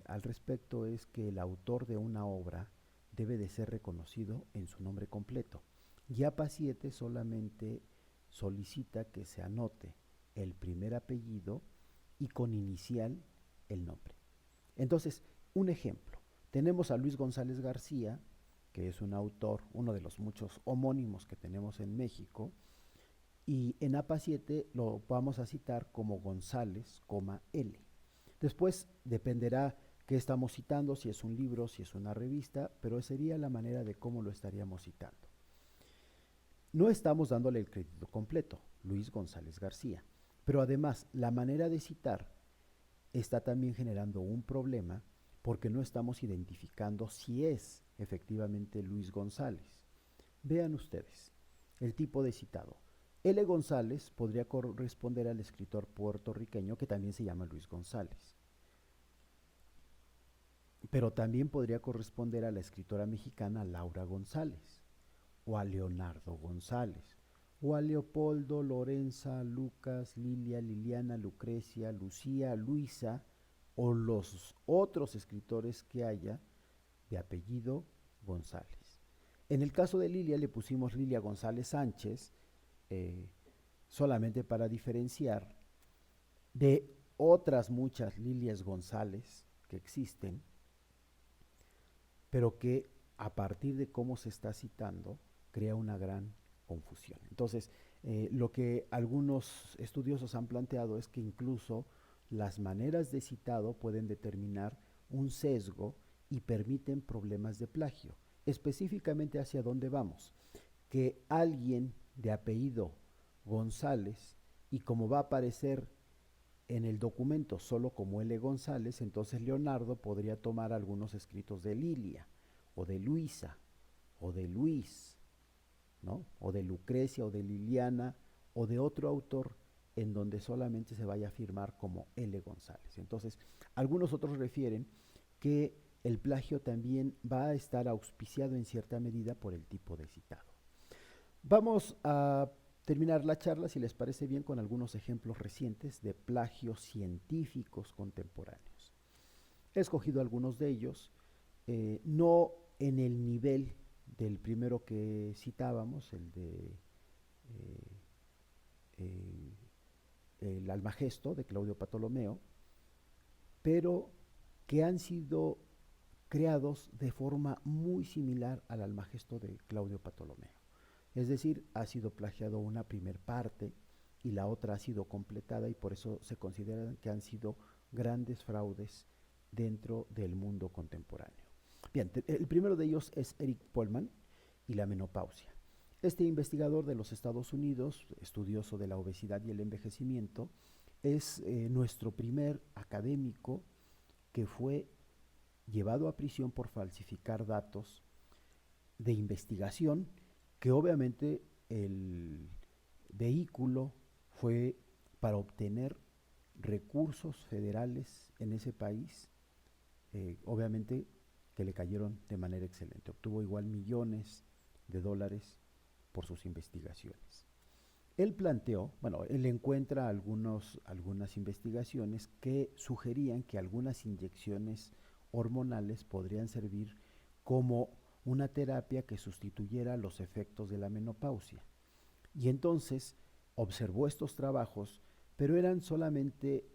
al respecto es que el autor de una obra debe de ser reconocido en su nombre completo. Y APA 7 solamente solicita que se anote el primer apellido y con inicial el nombre. Entonces, un ejemplo, tenemos a Luis González García, que es un autor, uno de los muchos homónimos que tenemos en México, y en APA 7 lo vamos a citar como González, L. Después dependerá qué estamos citando, si es un libro, si es una revista, pero sería la manera de cómo lo estaríamos citando. No estamos dándole el crédito completo, Luis González García, pero además la manera de citar está también generando un problema, porque no estamos identificando si es efectivamente Luis González. Vean ustedes el tipo de citado. L. González podría corresponder al escritor puertorriqueño que también se llama Luis González, pero también podría corresponder a la escritora mexicana Laura González, o a Leonardo González, o a Leopoldo, Lorenza, Lucas, Lilia, Liliana, Lucrecia, Lucía, Luisa, o los otros escritores que haya de apellido González. En el caso de Lilia le pusimos Lilia González Sánchez, solamente para diferenciar de otras muchas Lilias González que existen, pero que a partir de cómo se está citando crea una gran confusión. Entonces, lo que algunos estudiosos han planteado es que incluso las maneras de citado pueden determinar un sesgo y permiten problemas de plagio. Específicamente, ¿hacia dónde vamos? Que alguien de apellido González, y como va a aparecer en el documento solo como L. González, entonces Leonardo podría tomar algunos escritos de Lilia, o de Luisa, o de Luis, ¿no? O de Lucrecia, o de Liliana, o de otro autor en donde solamente se vaya a firmar como L. González. Entonces, algunos otros refieren que el plagio también va a estar auspiciado en cierta medida por el tipo de citado. Vamos a terminar la charla, si les parece bien, con algunos ejemplos recientes de plagios científicos contemporáneos. He escogido algunos de ellos, no en el nivel del primero que citábamos, el de eh, el Almagesto de Claudio Ptolomeo, pero que han sido creados de forma muy similar al Almagesto de Claudio Ptolomeo. Es decir, ha sido plagiado una primer parte y la otra ha sido completada, y por eso se consideran que han sido grandes fraudes dentro del mundo contemporáneo. Bien, el primero de ellos es Eric Polman y la menopausia. Este investigador de los Estados Unidos, estudioso de la obesidad y el envejecimiento, es nuestro primer académico que fue llevado a prisión por falsificar datos de investigación, que obviamente el vehículo fue para obtener recursos federales en ese país, obviamente que le cayeron de manera excelente. Obtuvo igual millones de dólares por sus investigaciones. Él planteó, bueno, él encuentra algunas investigaciones que sugerían que algunas inyecciones hormonales podrían servir como una terapia que sustituyera los efectos de la menopausia. Y entonces observó estos trabajos, pero eran solamente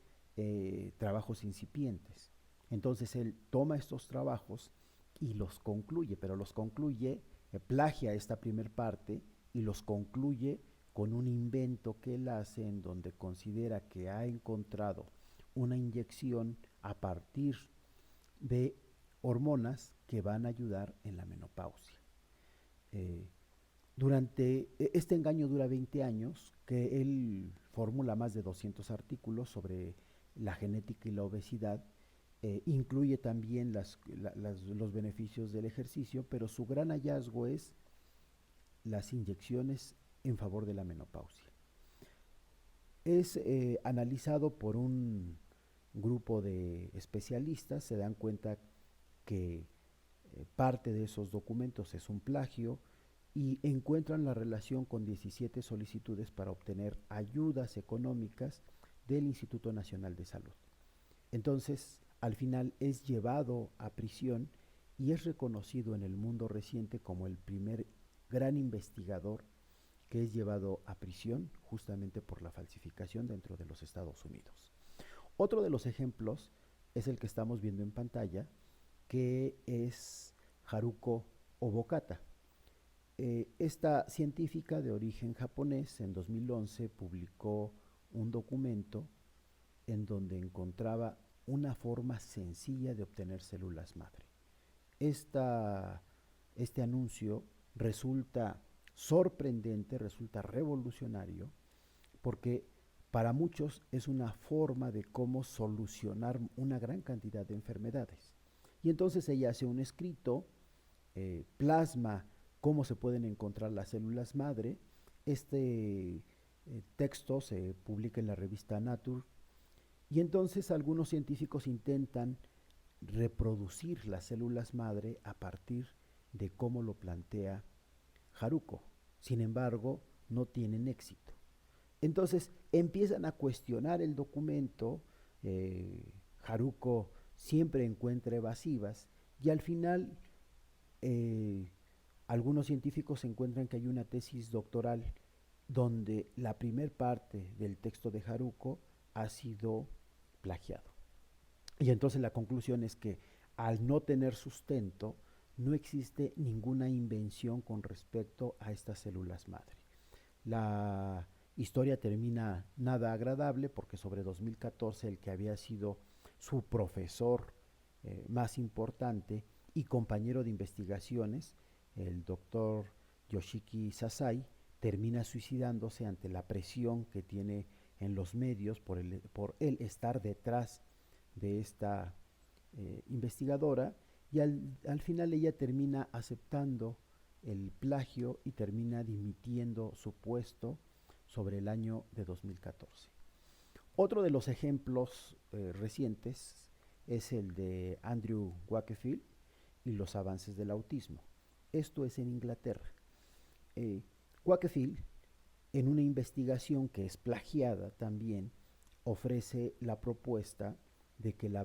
trabajos incipientes. Entonces él toma estos trabajos y los concluye, pero los concluye, plagia esta primer parte y los concluye con un invento que él hace en donde considera que ha encontrado una inyección a partir de hormonas que van a ayudar en la menopausia. Este engaño dura 20 años, que él formula más de 200 artículos sobre la genética y la obesidad, incluye también los beneficios del ejercicio, pero su gran hallazgo es las inyecciones en favor de la menopausia. Es analizado por un grupo de especialistas, se dan cuenta que parte de esos documentos es un plagio y encuentran la relación con 17 solicitudes para obtener ayudas económicas del Instituto Nacional de Salud. Entonces, al final es llevado a prisión y es reconocido en el mundo reciente como el primer gran investigador que es llevado a prisión justamente por la falsificación dentro de los Estados Unidos. Otro de los ejemplos es el que estamos viendo en pantalla, que es Haruko Obokata. Esta científica de origen japonés en 2011 publicó un documento en donde encontraba una forma sencilla de obtener células madre. Este anuncio resulta sorprendente, resulta revolucionario, porque para muchos es una forma de cómo solucionar una gran cantidad de enfermedades. Y entonces ella hace un escrito, plasma cómo se pueden encontrar las células madre. Este texto se publica en la revista Nature, y entonces algunos científicos intentan reproducir las células madre a partir de cómo lo plantea Haruko. Sin embargo, no tienen éxito. Entonces empiezan a cuestionar el documento, Haruko siempre encuentra evasivas, y al final algunos científicos encuentran que hay una tesis doctoral donde la primer parte del texto de Haruko ha sido plagiado. Y entonces la conclusión es que al no tener sustento, no existe ninguna invención con respecto a estas células madre. La historia termina nada agradable, porque sobre 2014 el que había sido su profesor más importante y compañero de investigaciones, el doctor Yoshiki Sasai, termina suicidándose ante la presión que tiene en los medios por él estar detrás de esta investigadora, y al final ella termina aceptando el plagio y termina dimitiendo su puesto sobre el año de 2014. Otro de los ejemplos recientes es el de Andrew Wakefield y los avances del autismo. Esto es en Inglaterra. Wakefield, en una investigación que es plagiada también, ofrece la propuesta de que la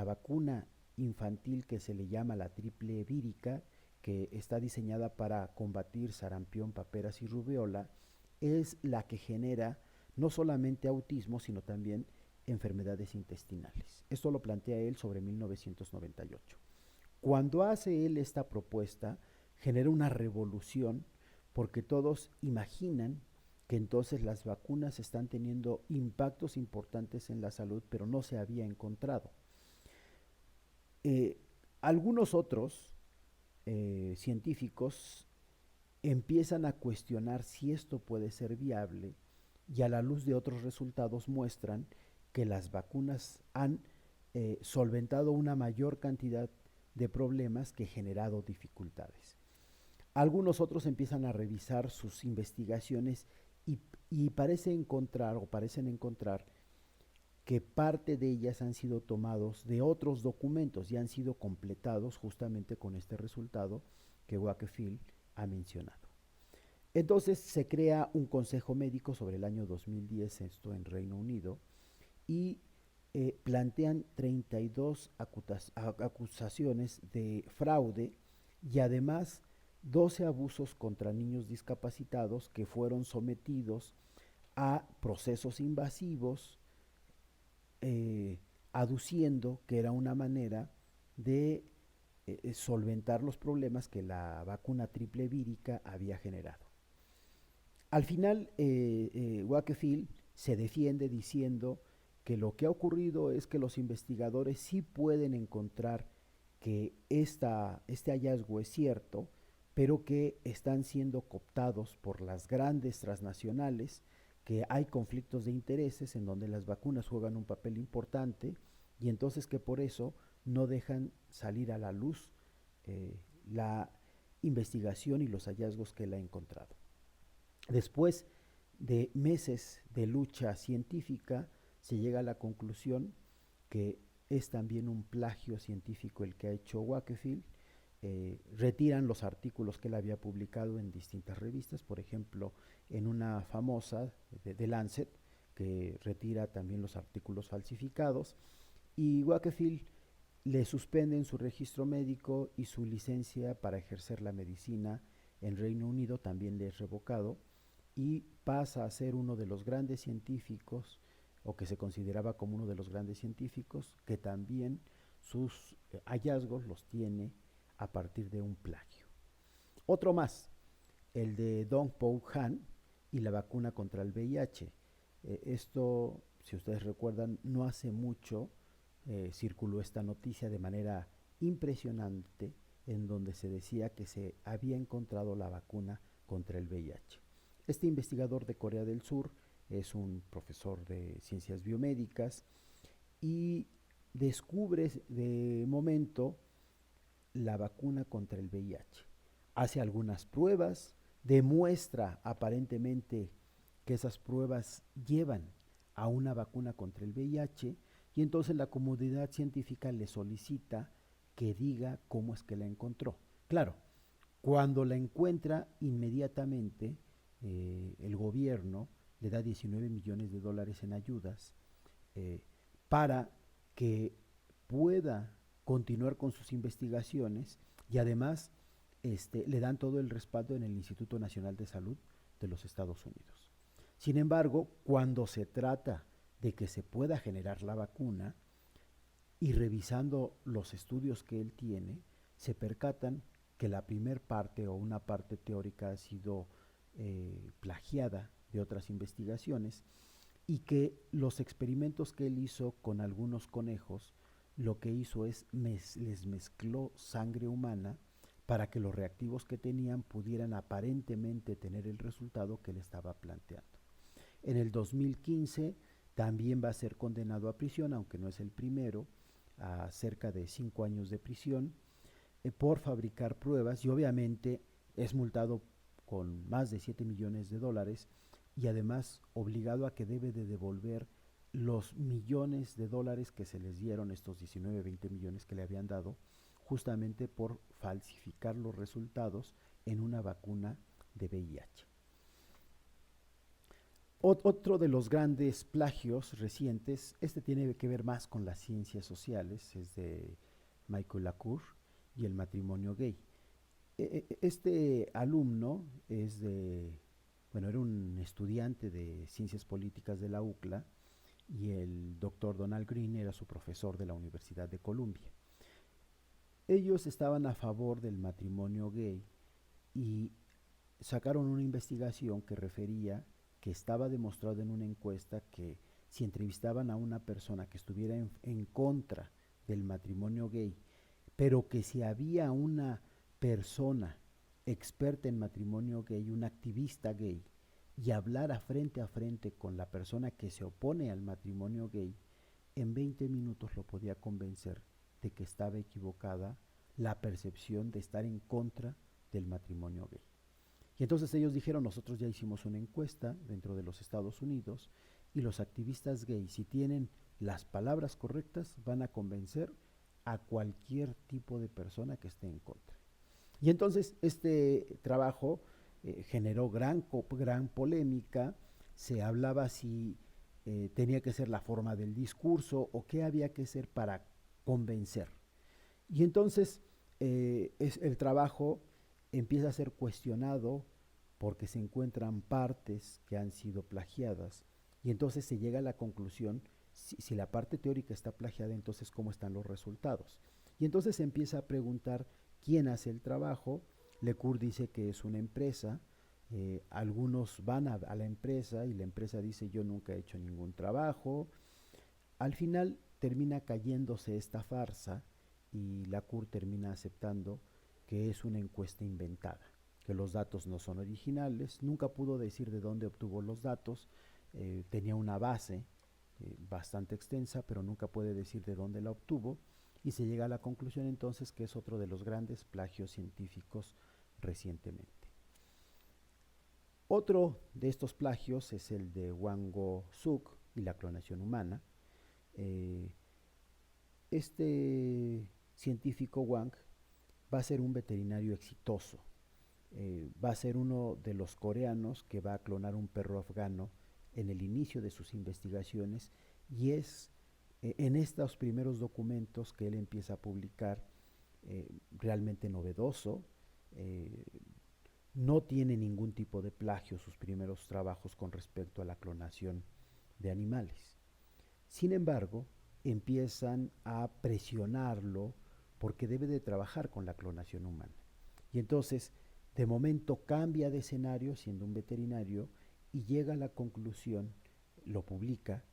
vacuna infantil que se le llama la triple vírica, que está diseñada para combatir sarampión, paperas y rubiola, es la que genera no solamente autismo, sino también enfermedades intestinales. Esto lo plantea él sobre 1998. Cuando hace él esta propuesta, genera una revolución porque todos imaginan que entonces las vacunas están teniendo impactos importantes en la salud, pero no se había encontrado. Algunos otros científicos empiezan a cuestionar si esto puede ser viable, y a la luz de otros resultados muestran que las vacunas han solventado una mayor cantidad de problemas que generado dificultades. Algunos otros empiezan a revisar sus investigaciones y parecen encontrar que parte de ellas han sido tomados de otros documentos y han sido completados justamente con este resultado que Wakefield ha mencionado. Entonces se crea un consejo médico sobre el año 2010, esto en Reino Unido, y plantean 32 acusaciones de fraude y además 12 abusos contra niños discapacitados que fueron sometidos a procesos invasivos, aduciendo que era una manera de solventar los problemas que la vacuna triple vírica había generado. Al final, Wakefield se defiende diciendo que lo que ha ocurrido es que los investigadores sí pueden encontrar que este hallazgo es cierto, pero que están siendo cooptados por las grandes transnacionales, que hay conflictos de intereses en donde las vacunas juegan un papel importante, y entonces que por eso no dejan salir a la luz la investigación y los hallazgos que él ha encontrado. Después de meses de lucha científica, se llega a la conclusión que es también un plagio científico el que ha hecho Wakefield. Retiran los artículos que él había publicado en distintas revistas, por ejemplo, en una famosa de Lancet, que retira también los artículos falsificados, y Wakefield le suspenden su registro médico y su licencia para ejercer la medicina en Reino Unido también le es revocado, y pasa a ser uno de los grandes científicos, o que se consideraba como uno de los grandes científicos, que también sus hallazgos los tiene a partir de un plagio. Otro más, el de Dong Po Han y la vacuna contra el VIH. Esto, si ustedes recuerdan, no hace mucho circuló esta noticia de manera impresionante, en donde se decía que se había encontrado la vacuna contra el VIH. Este investigador de Corea del Sur es un profesor de ciencias biomédicas y descubre de momento la vacuna contra el VIH. Hace algunas pruebas, demuestra aparentemente que esas pruebas llevan a una vacuna contra el VIH, y entonces la comunidad científica le solicita que diga cómo es que la encontró. Claro, cuando la encuentra, inmediatamente el gobierno le da 19 millones de dólares en ayudas para que pueda continuar con sus investigaciones, y además le dan todo el respaldo en el Instituto Nacional de Salud de los Estados Unidos. Sin embargo, cuando se trata de que se pueda generar la vacuna, y revisando los estudios que él tiene, se percatan que la primer parte o una parte teórica ha sido plagiada de otras investigaciones, y que los experimentos que él hizo con algunos conejos, lo que hizo es les mezcló sangre humana para que los reactivos que tenían pudieran aparentemente tener el resultado que él estaba planteando. En el 2015 también va a ser condenado a prisión, aunque no es el primero, a cerca de 5 años de prisión por fabricar pruebas, y obviamente es multado con más de 7 millones de dólares y además obligado a que debe de devolver los millones de dólares que se les dieron, estos 19, 20 millones que le habían dado, justamente por falsificar los resultados en una vacuna de VIH. Otro de los grandes plagios recientes, este tiene que ver más con las ciencias sociales, es de Michael Lacour y el matrimonio gay. Este alumno era un estudiante de ciencias políticas de la UCLA y el doctor Donald Green era su profesor de la Universidad de Columbia. Ellos estaban a favor del matrimonio gay y sacaron una investigación que refería que estaba demostrado en una encuesta que si entrevistaban a una persona que estuviera en contra del matrimonio gay, pero que si había una persona experta en matrimonio gay, un activista gay, y hablara frente a frente con la persona que se opone al matrimonio gay, en 20 minutos lo podía convencer de que estaba equivocada la percepción de estar en contra del matrimonio gay. Y entonces ellos dijeron, nosotros ya hicimos una encuesta dentro de los Estados Unidos y los activistas gays, si tienen las palabras correctas, van a convencer a cualquier tipo de persona que esté en contra. Y entonces este trabajo generó gran polémica, se hablaba si tenía que ser la forma del discurso o qué había que hacer para convencer. Y entonces el trabajo empieza a ser cuestionado porque se encuentran partes que han sido plagiadas y entonces se llega a la conclusión, si la parte teórica está plagiada, entonces cómo están los resultados. Y entonces se empieza a preguntar quién hace el trabajo. Lecour dice que es una empresa, algunos van a la empresa y la empresa dice yo nunca he hecho ningún trabajo. Al final termina cayéndose esta farsa y Lacour termina aceptando que es una encuesta inventada, que los datos no son originales, nunca pudo decir de dónde obtuvo los datos, tenía una base bastante extensa, pero nunca puede decir de dónde la obtuvo, y se llega a la conclusión entonces que es otro de los grandes plagios científicos recientemente. Otro de estos plagios es el de Wang-Suk y la clonación humana. Este científico Wang va a ser un veterinario exitoso. Va a ser uno de los coreanos que va a clonar un perro afgano en el inicio de sus investigaciones y es en estos primeros documentos que él empieza a publicar realmente novedoso. No tiene ningún tipo de plagio sus primeros trabajos con respecto a la clonación de animales. Sin embargo, empiezan a presionarlo porque debe de trabajar con la clonación humana. Y entonces, de momento cambia de escenario siendo un veterinario y llega a la conclusión, lo publica,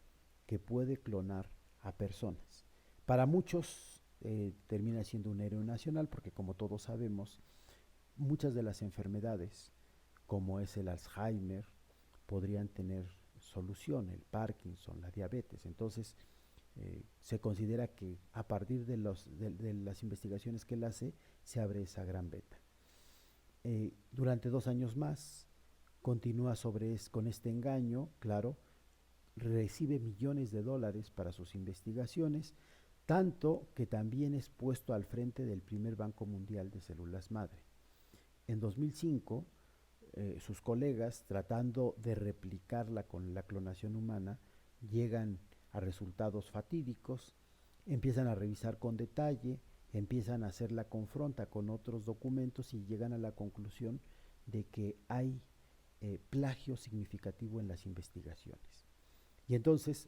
que puede clonar a personas. Para muchos termina siendo un héroe nacional porque como todos sabemos, muchas de las enfermedades, como es el Alzheimer, podrían tener solución, el Parkinson, la diabetes. Entonces, se considera que a partir de las investigaciones que él hace, se abre esa gran beta. Durante 2 años más, continúa con este engaño, claro, recibe millones de dólares para sus investigaciones, tanto que también es puesto al frente del primer Banco Mundial de Células Madre. En 2005, sus colegas, tratando de replicarla con la clonación humana, llegan a resultados fatídicos, empiezan a revisar con detalle, empiezan a hacer la confronta con otros documentos y llegan a la conclusión de que hay plagio significativo en las investigaciones. Y entonces,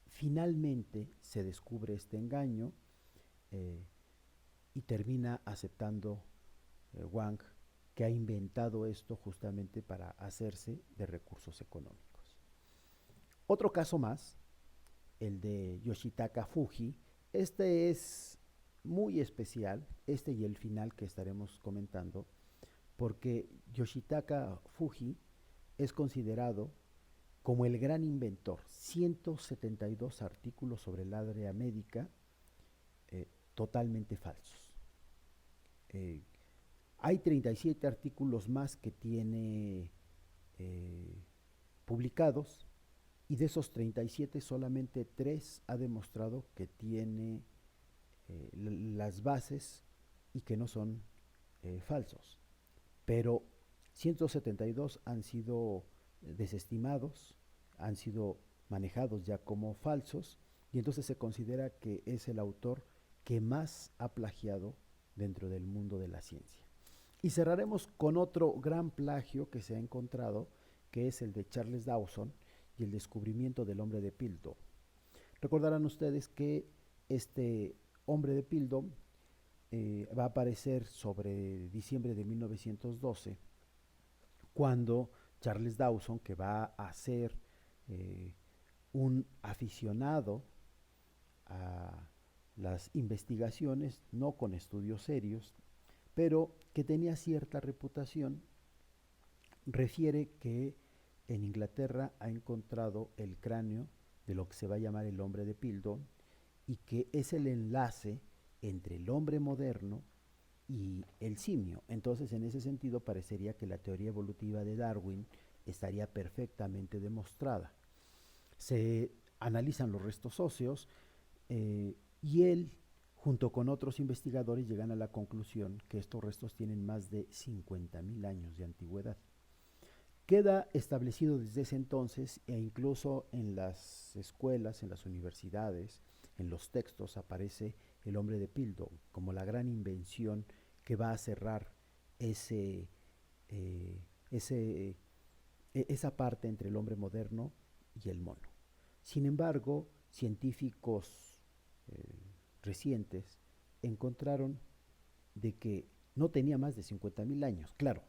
finalmente se descubre este engaño y termina aceptando Wang que ha inventado esto justamente para hacerse de recursos económicos. Otro caso más, el de Yoshitaka Fuji. Este es muy especial, este y el final que estaremos comentando, porque Yoshitaka Fuji es considerado como el gran inventor. 172 artículos sobre el área médica totalmente falsos. Eh, Hay 37 artículos más que tiene eh, publicados, y de esos 37 solamente 3 ha demostrado que tiene las bases y que no son falsos. Pero 172 han sido desestimados, han sido manejados ya como falsos, y entonces se considera que es el autor que más ha plagiado dentro del mundo de la ciencia. Y cerraremos con otro gran plagio que se ha encontrado, que es el de Charles Dawson y el descubrimiento del hombre de Piltdown. Recordarán ustedes que este hombre de Piltdown va a aparecer sobre diciembre de 1912, cuando Charles Dawson, que va a ser eh, un aficionado a las investigaciones, no con estudios serios, pero que tenía cierta reputación, refiere que en Inglaterra ha encontrado el cráneo de lo que se va a llamar el hombre de Piltdown, y que es el enlace entre el hombre moderno y el simio. Entonces, en ese sentido, parecería que la teoría evolutiva de Darwin estaría perfectamente demostrada. Se analizan los restos óseos y él, junto con otros investigadores, llegan a la conclusión que estos restos tienen más de 50.000 años de antigüedad. Queda establecido desde ese entonces, e incluso en las escuelas, en las universidades, en los textos aparece el hombre de Piltdown como la gran invención que va a cerrar ese, eh, ese, esa parte entre el hombre moderno y el mono. Sin embargo, científicos recientes encontraron de que no tenía más de 50.000 años. Claro,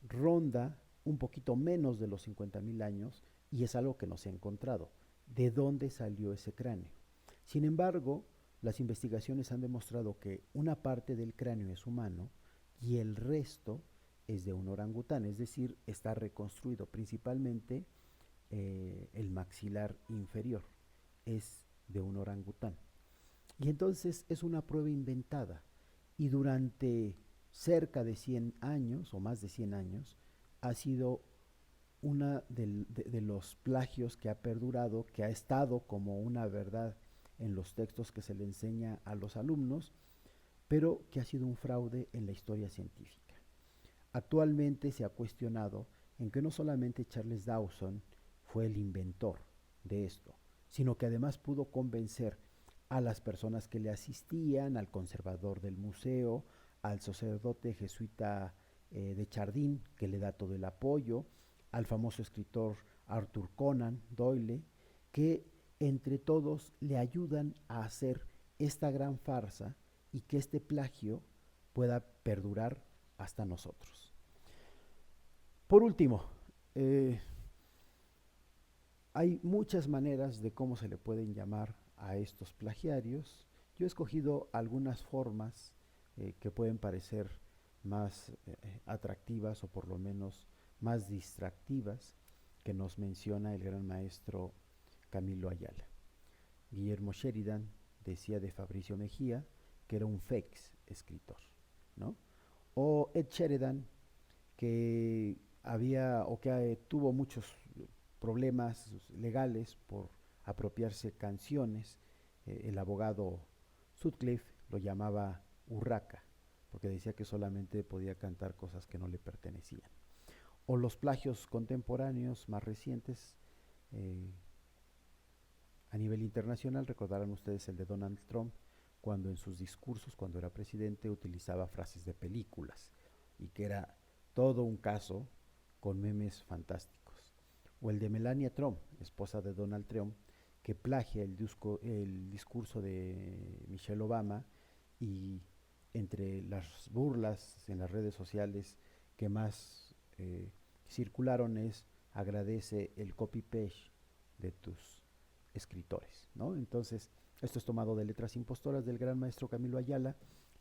ronda un poquito menos de los 50.000 años, y es algo que no se ha encontrado. ¿De dónde salió ese cráneo? Sin embargo, las investigaciones han demostrado que una parte del cráneo es humano y el resto es de un orangután, es decir, está reconstruido. Principalmente el maxilar inferior es de un orangután. Y entonces es una prueba inventada, y durante cerca de 100 años o más de 100 años ha sido una de los plagios que ha perdurado, que ha estado como una verdad en los textos que se le enseña a los alumnos, pero que ha sido un fraude en la historia científica. Actualmente se ha cuestionado en que no solamente Charles Dawson fue el inventor de esto, sino que además pudo convencer a las personas que le asistían, al conservador del museo, al sacerdote jesuita de Chardin, que le da todo el apoyo, al famoso escritor Arthur Conan Doyle, que entre todos le ayudan a hacer esta gran farsa y que este plagio pueda perdurar hasta nosotros. Por último, hay muchas maneras de cómo se le pueden llamar a estos plagiarios. Yo he escogido algunas formas que pueden parecer más atractivas, o por lo menos más distractivas, que nos menciona el gran maestro Camilo Ayala. Guillermo Sheridan decía de Fabricio Mejía que era un fakes escritor, ¿no? O Ed Sheridan, que tuvo muchos problemas legales por apropiarse canciones. El abogado Sutcliffe lo llamaba urraca, porque decía que solamente podía cantar cosas que no le pertenecían. O los plagios contemporáneos más recientes a nivel internacional, recordarán ustedes el de Donald Trump, cuando en sus discursos, cuando era presidente, utilizaba frases de películas, y que era todo un caso con memes fantásticos. O el de Melania Trump, esposa de Donald Trump, que plagia el discurso de Michelle Obama, y entre las burlas en las redes sociales que más circularon es: agradece el copy-paste de tus escritores, ¿no? Entonces, Esto es tomado de Letras Impostoras del gran maestro Camilo Ayala.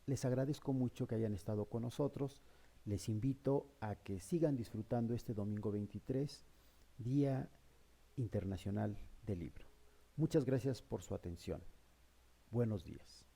Les agradezco mucho que hayan estado con nosotros. Les invito a que sigan disfrutando este domingo 23, Día Internacional del Libro. Muchas gracias por su atención. Buenos días.